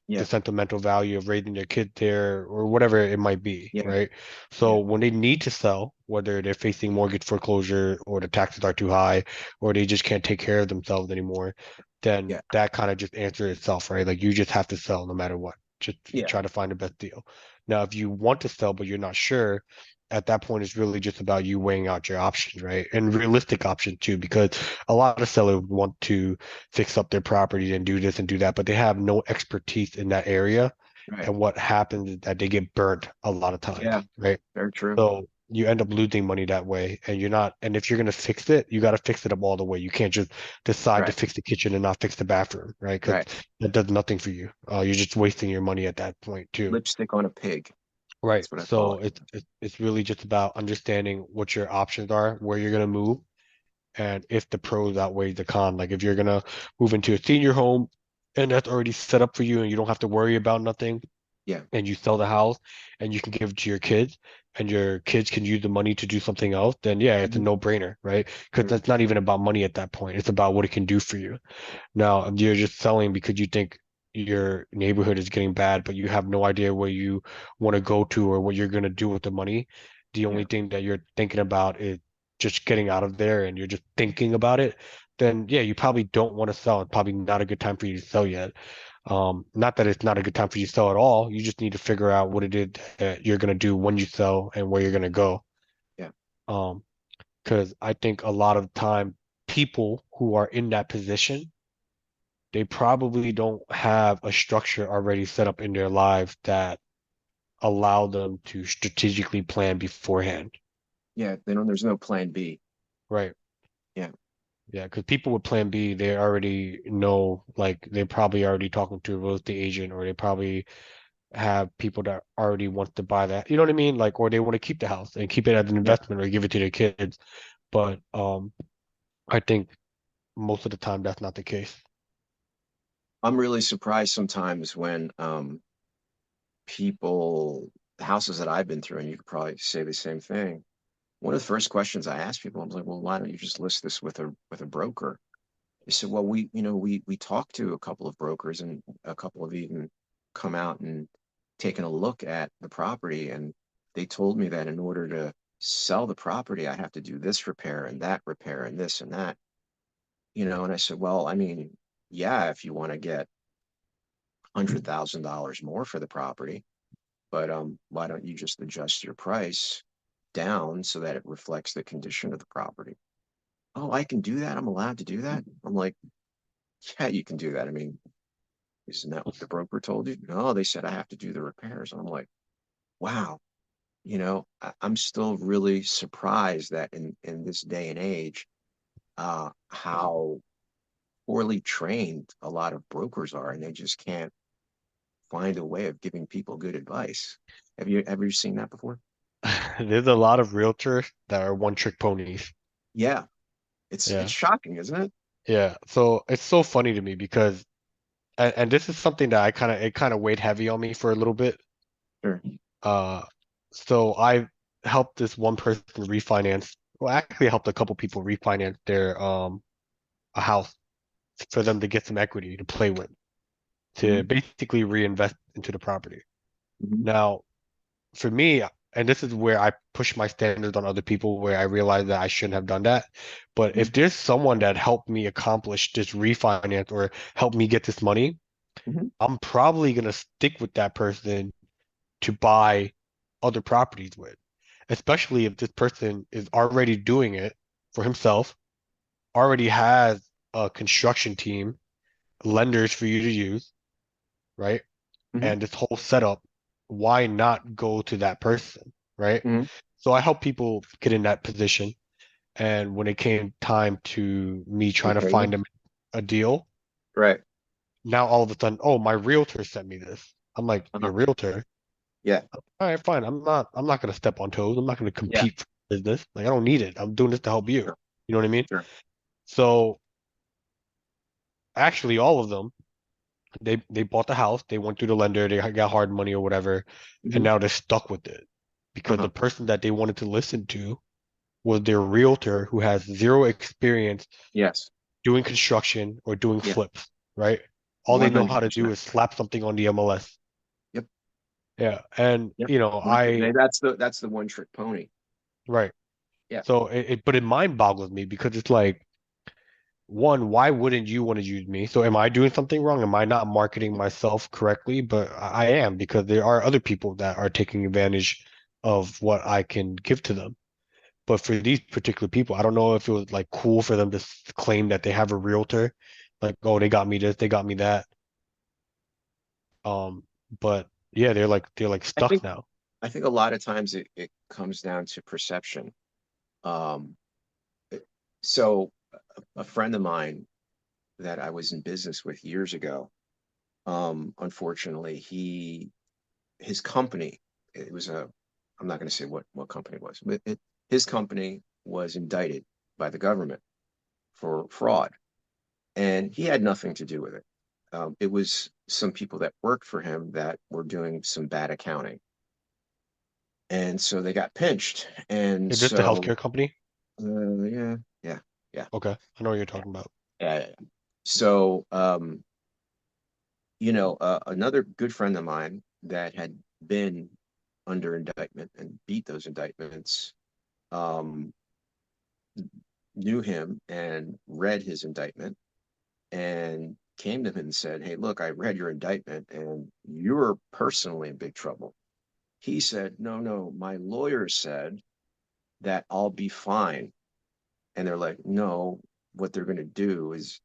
the Yeah. sentimental value of raising their kid there or whatever it might be, Yeah. right? Yeah. So when they need to sell, whether they're facing mortgage foreclosure or the taxes are too high or they just can't take care of themselves anymore, then Yeah. that kind of just answers itself, right? Like you just have to sell no matter what. Just Yeah. try to find the best deal. Now, if you want to sell but you're not sure, at that point it's really just about you weighing out your options, right? And realistic options too, because a lot of sellers want to fix up their property and do this and do that, but they have no expertise in that area. Right. And what happens is that they get burnt a lot of times, Yeah. right? Very true. So you end up losing money that way. And you're not, and if you're going to fix it, you got to fix it up all the way. You can't just decide to Right. fix the kitchen and not fix the bathroom, right? Because Right. that does nothing for you. You're just wasting your money at that point too. Lipstick on a pig. Right. That's what I call So it. it's really just about understanding what your options are, where you're going to move, and if the pros outweigh the con. Like if you're gonna move into a senior home and that's already set up for you and you don't have to worry about nothing, Yeah. and you sell the house and you can give it to your kids and your kids can use the money to do something else, then yeah, it's a Mhm. no-brainer, right? Because Mhm. that's not even about money at that point. It's about what it can do for you. Now, if you're just selling because you think your neighborhood is getting bad, but you have no idea where you want to go to or what you're going to do with the money. The only Yeah. thing that you're thinking about is just getting out of there and you're just thinking about it, then yeah, you probably don't want to sell. It's probably not a good time for you to sell yet. Not that it's not a good time for you to sell at all. You just need to figure out what it is that you're going to do when you sell and where you're going to go. Yeah. Um, because I think a lot of the time people who are in that position, they probably don't have a structure already set up in their lives that allow them to strategically plan beforehand. Yeah. They don't, there's no plan B. Right. Yeah. Yeah, because people with plan B, they already know, like they're probably already talking to a real estate agent, or they probably have people that already want to buy that. You know what I mean? Like, or they want to keep the house and keep it as an Yeah. investment or give it to their kids. But I think most of the time that's not the case. I'm really surprised sometimes when people, the houses that I've been through, and you could probably say the same thing. One of the first questions I ask people, I was like, well, why don't you just list this with a broker? They said, well, we talked to a couple of brokers and a couple have even come out and taken a look at the property, and they told me that in order to sell the property, I have to do this repair and this and that, and I said, well, I mean, yeah, if you want to get $100,000 more for the property, but why don't you just adjust your price down so that it reflects the condition of the property? Oh, I can do that. I'm allowed to do that. I'm like, yeah, you can do that. I mean, isn't that what the broker told you? No, they said I have to do the repairs. And I'm like, wow, I'm still really surprised that in this day and age, how poorly trained a lot of brokers are, and they just can't find a way of giving people good advice. Have you seen that before? There's a lot of realtors that are one-trick ponies. Yeah, it's Yeah. shocking, isn't it? Yeah. So it's so funny to me because and this is something that it kind of weighed heavy on me for a little bit. Sure. Uh, so I helped this one person refinance. Well, actually, I helped a couple people refinance their a house for them to get some equity to play with, to Hmm. basically reinvest into the property. Hmm. Now, for me, and this is where I push my standards on other people, where I realize that I shouldn't have done that. But Hmm. if there's someone that helped me accomplish this refinance or helped me get this money, Hmm. I'm probably gonna stick with that person to buy other properties with, especially if this person is already doing it for himself, already has a construction team, lenders for you to use, right? Hmm. And this whole setup, why not go to that person, right? Hmm. So I help people get in that position. And when it came time to me They trying to pay find you. them a deal, Right. now all of a sudden, oh, my realtor sent me this. I'm like, Uh-huh. your realtor? Yeah. All right, fine. I'm not gonna step on toes. I'm not gonna Yeah. compete for business. Like I don't need it. I'm doing this to help you. Sure. You know what I mean? Sure. So actually, all of them, they bought the house. They went through the lender. They got hard money or whatever, and Hmm. now they're stuck with it because the Uh-huh. person that they wanted to listen to was their realtor who has zero experience Yes. doing construction or doing Yeah. flips, right? All they know how to do 100%. is slap something on the MLS. Yep. Yeah, and Yep. you know, That's the one trick pony. right. Yeah. So but it mind boggles me because it's like, one, why wouldn't you want to use me? So am I doing something wrong? Am I not marketing myself correctly? But I am, because there are other people that are taking advantage of what I can give to them. But for these particular people, I don't know if it was like cool for them to claim that they have a realtor, like, oh, they got me this, they got me that. Um, but yeah, they're like I stuck think now. I think a lot of times it comes down to perception. Um, so a friend of mine that I was in business with years ago, unfortunately, his company, it was a, I'm not going to say what company it was, but his company was indicted by the government for fraud, and he had nothing to do with it. It was some people that worked for him that were doing some bad accounting, and so they got pinched. And Is this the so, healthcare company? yeah, yeah, yeah, Okay, I know what you're yeah, talking about. yeah. So, another good friend of mine that had been under indictment and beat those indictments, um, knew him and read his indictment and came to him and said, "Hey, look, I read your indictment and you're personally in big trouble." He said, "No, no, my lawyer said that I'll be fine." And they're like, "No, what they're going to do is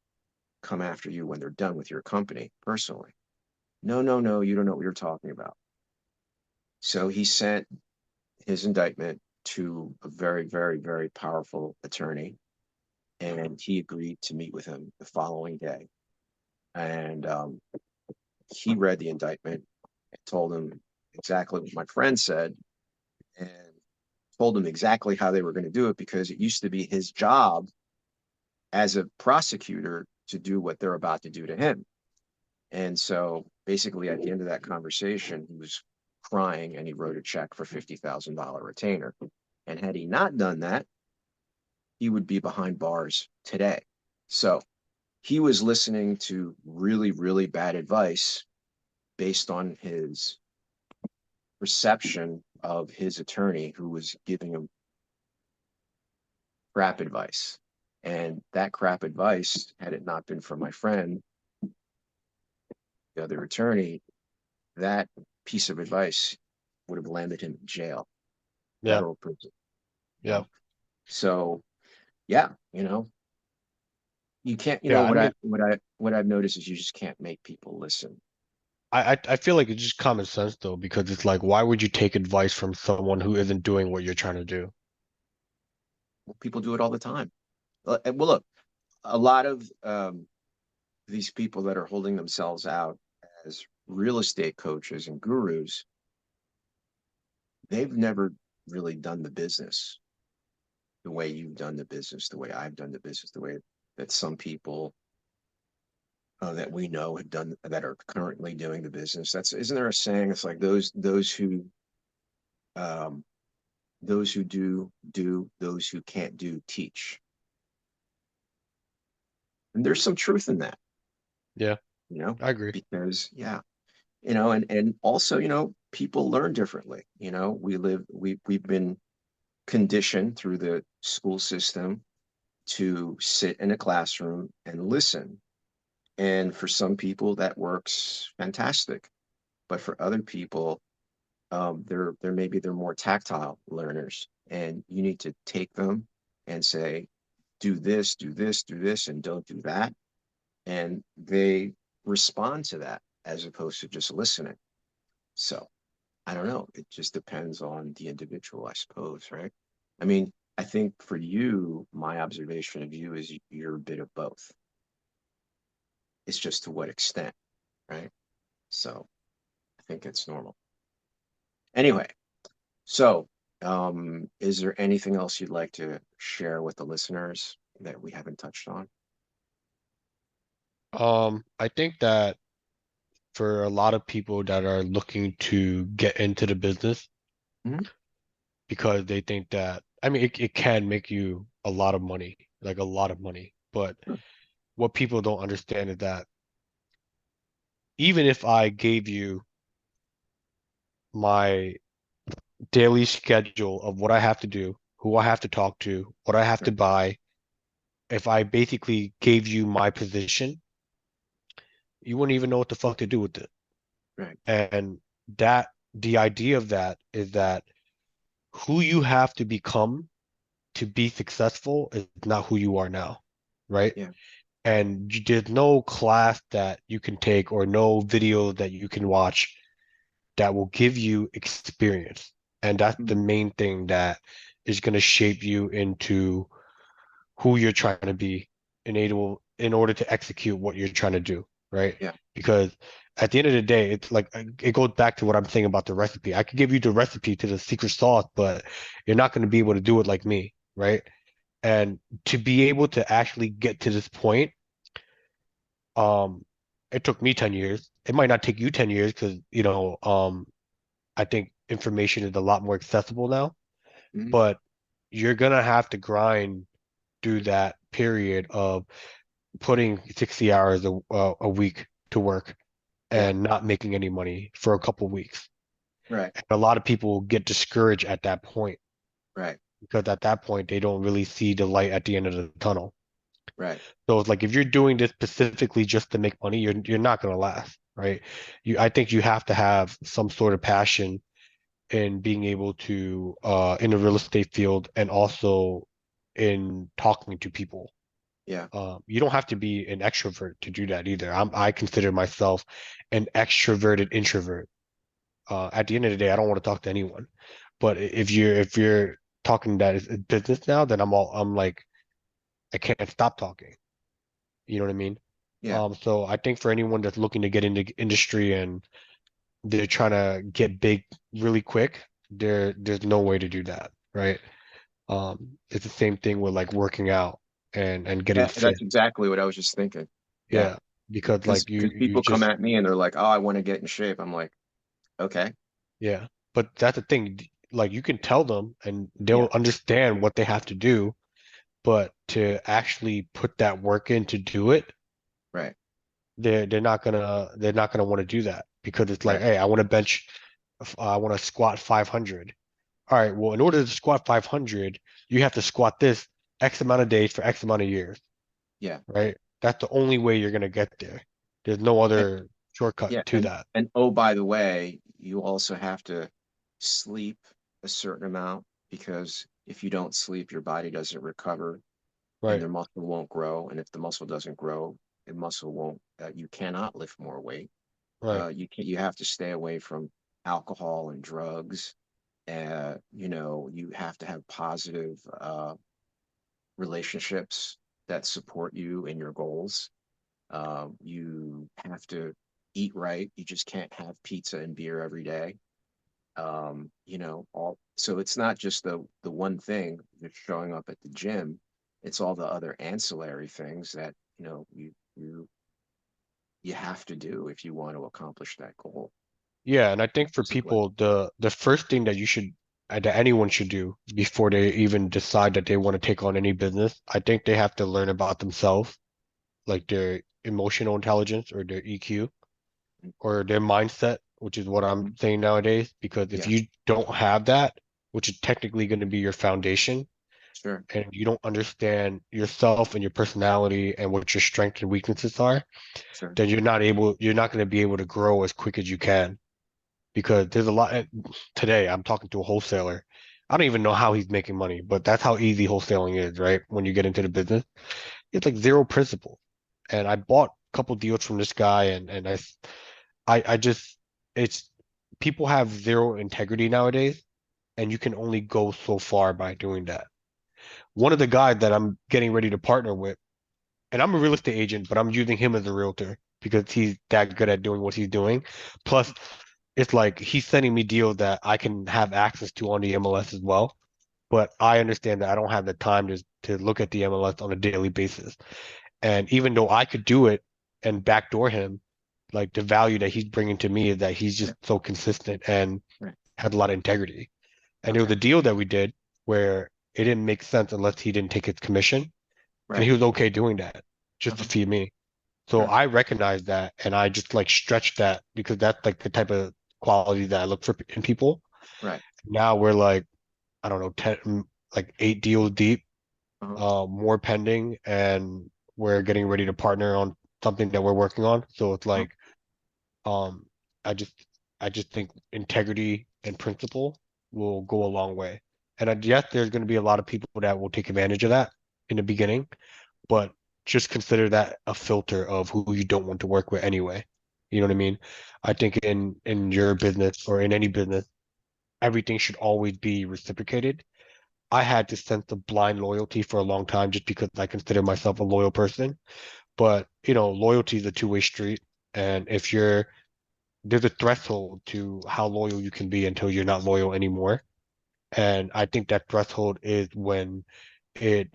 come after you when they're done with your company personally." "No, no, no, you don't know what you're talking about." So he sent his indictment to a very, very, very powerful attorney, and he agreed to meet with him the following day. And he read the indictment and told him exactly what my friend said, and told him exactly how they were going to do it, because it used to be his job as a prosecutor to do what they're about to do to him. And so basically, at the end of that conversation, he was crying and he wrote a check for $50,000 retainer. And had he not done that, he would be behind bars today. So he was listening to really, really bad advice based on his perception of his attorney, who was giving him crap advice. And that crap advice, had it not been for my friend, the other attorney, that piece of advice would have landed him in jail, Yeah, federal prison. You yeah, know, so yeah, you can't. yeah. I mean, What I've noticed is you just can't make people listen. I feel like it's just common sense though, because it's like, why would you take advice from someone who isn't doing what you're trying to do? People do it all the time. Well, look, a lot of these people that are holding themselves out as real estate coaches and gurus, they've never really done the business the way you've done the business, the way I've done the business, the way that some people that we know have done, that are currently doing the business. That's, isn't there a saying? It's like um, those who do, those who can't do teach. And there's some truth in that, Yeah, you know, I agree. because yeah, and also, people learn differently. We've been conditioned through the school system to sit in a classroom and listen. And for some people that works fantastic. But for other people, they're maybe they're more tactile learners, and you need to take them and say, do this, do this, do this, and don't do that. And they respond to that as opposed to just listening. So I don't know. It just depends on the individual, I suppose, right? I mean, I think for you, my observation of you is you're a bit of both. It's just to what extent, right? So I think it's normal. Anyway, so is there anything else you'd like to share with the listeners that we haven't touched on? I think that for a lot of people that are looking to get into the business Mhm. because they think that, I mean, it can make you a lot of money, like a lot of money. But Sure. what people don't understand is that even if I gave you my daily schedule of what I have to do, who I have to talk to, what I have to Right, buy, if I basically gave you my position, you wouldn't even know what the fuck to do with it. right. And that the idea of that is that who you have to become to be successful is not who you are now, right? Yeah. And there's no class that you can take or no video that you can watch that will give you experience. And that's the Mhm. main thing that is going to shape you into who you're trying to be in order to execute what you're trying to do, right? Yeah. Because at the end of the day, it's like it goes back to what I'm saying about the recipe. I could give you the recipe to the secret sauce, but you're not going to be able to do it like me, right? And to be able to actually get to this point, um, it took me 10 years. It might not take you 10 years because, I think information is a lot more accessible now, Mhm. but you're gonna have to grind through that period of putting 60 hours a week to work Yeah. and not making any money for a couple of weeks. Right. And a lot of people get discouraged at that point Right. because at that point they don't really see the light at the end of the tunnel. Right. So it's like if you're doing this specifically just to make money, you're not gonna last, right? I think you have to have some sort of passion in being able to in the real estate field and also in talking to people. Yeah. You don't have to be an extrovert to do that either. I consider myself an extroverted introvert. At the end of the day, I don't want to talk to anyone. But if you're talking that is business now, then I'm like I can't stop talking. You know what I mean? Yeah. So I think for anyone that's looking to get into industry and they're trying to get big really quick, there's no way to do that, right? It's the same thing with like working out and getting That's fit. exactly what I was just thinking. Yeah. Yeah, because Because like you you people come just at me and they're like, "Oh, I want to get in shape." I'm like, "Okay." yeah. But that's the thing. Like you can tell them and Yeah. they'll understand what they have to do, but to actually put that work in to do it, Right. they're not gonna want to do that because it's like, Right. hey, I want to squat 500. All right, well, in order to squat 500, you have to squat this X amount of days for X amount of years, Yeah. right? That's the only way you're gonna get there. There's no And, other shortcut yeah. to that. And oh, by the way, you also have to sleep a certain amount because if you don't sleep, your body doesn't recover and Right, their muscle won't grow. And if the muscle doesn't grow, the muscle won't. You cannot lift more weight. right. You can. You have to stay away from alcohol and drugs. You have to have positive relationships that support you in your goals. You have to eat right. You just can't have pizza and beer every day. All so it's not just the one thing that's showing up at the gym. It's all the other ancillary things that you have to do if you want to accomplish that goal, Yeah, and I think for basically. people, the first thing that anyone should do before they even decide that they want to take on any business, I think they have to learn about themselves, like their emotional intelligence or their EQ or their mindset, which is what I'm Mhm. saying nowadays. Because if Yeah, you don't have that, which is technically going to be your foundation, sure, and you don't understand yourself and your personality and what your strengths and weaknesses are, sure. then you're not going to be able to grow as quick as you can because there's a lot. Today, I'm talking to a wholesaler. I don't even know how he's making money, but that's how easy wholesaling is, right? When you get into the business, it's like zero principle. And I bought a couple deals from this guy, and I just it's people have zero integrity nowadays, and you can only go so far by doing that. One of the guys that I'm getting ready to partner with, and I'm a real estate agent, but I'm using him as a realtor because he's that good at doing what he's doing. Plus, it's like he's sending me deals that I can have access to on the MLS as well. But I understand that I don't have the time to look at the MLS on a daily basis. And even though I could do it and backdoor him, like the value that he's bringing to me is that he's Yeah. just so consistent and Right. has a lot of integrity. And it was Okay. a deal that we did where it didn't make sense unless he didn't take his commission, and Right. he was okay doing that just to Uh-huh. feed me. So Sure. I recognize that, and I just like stretch that because that's like the type of quality that I look for in people. Right. Now we're like, I don't know, 10, like 8 deals deep, Uh-huh. more pending, and we're getting ready to partner on something that we're working on. So it's Uh-huh. like, um, I just, I just think integrity and principle will go a long way. And yes, there's going to be a lot of people that will take advantage of that in the beginning, but just consider that a filter of who you don't want to work with anyway. You know what I mean? I think in your business or in any business, everything should always be reciprocated. I had this sense of blind loyalty for a long time just because I consider myself a loyal person. But, loyalty is a two-way street. And if there's a threshold to how loyal you can be until you're not loyal anymore. And I think that threshold is when it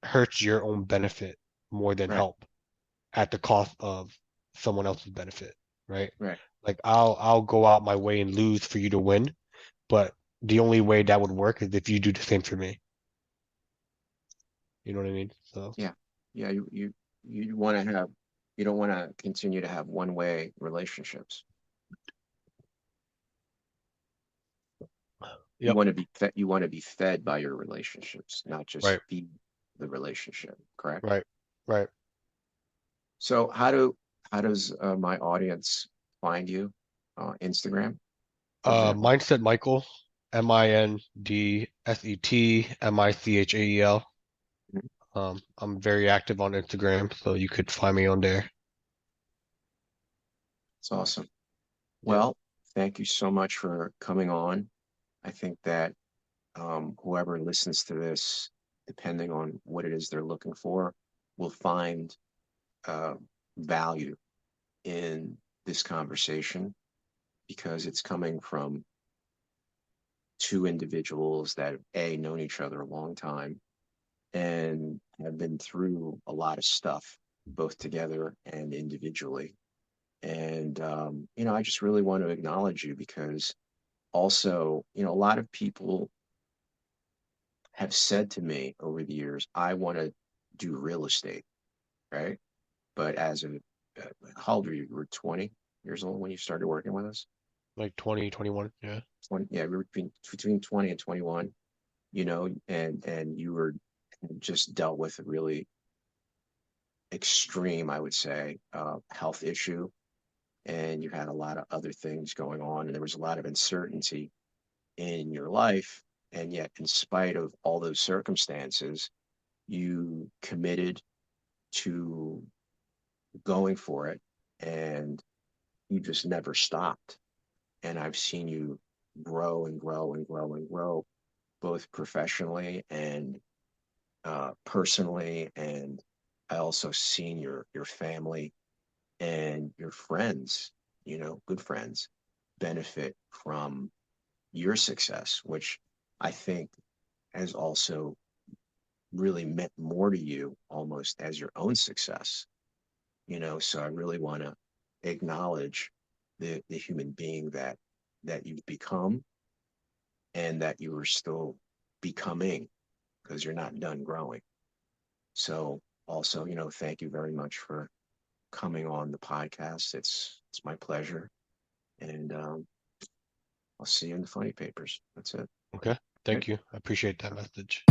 hurts your own benefit more than Right. help at the cost of someone else's benefit, right? Right. Like I'll go out my way and lose for you to win, but the only way that would work is if you do the same for me. You know what I mean? So, Yeah. Yeah. You want to have, you don't want to continue to have one-way relationships. You yep, want to be fed, you want to be fed by your relationships, not just right, feed the relationship, correct? right, right. So how does my audience find you? Instagram, for example? Mindset Michael, MindsetMichael. Mhm. I'm very active on Instagram, so you could find me on there. It's awesome. Yep. Well, thank you so much for coming on. I think that whoever listens to this, depending on what it is they're looking for, will find uh, value in this conversation because it's coming from two individuals that have known each other a long time and have been through a lot of stuff, both together and individually. And I just really want to acknowledge you because also, a lot of people have said to me over the years, I want to do real estate, right? But how old were you? You were 20 years old when you started working with us? Like 2021. Yeah. 20, yeah, we were between 20 and 21, and you were just dealt with a really extreme, I would say, health issue. And you had a lot of other things going on, and there was a lot of uncertainty in your life. And yet, in spite of all those circumstances, you committed to going for it and you just never stopped. And I've seen you grow and grow and grow and grow, both professionally and personally. And I also seen your family and your friends, good friends, benefit from your success, which I think has also really meant more to you almost as your own success. So I really want to acknowledge the human being that you've become and that you are still becoming because you're not done growing. So also, thank you very much for coming on the podcast. It's my pleasure. And I'll see you in the funny papers. That's it. Okay. Right? Thank you. I appreciate that message.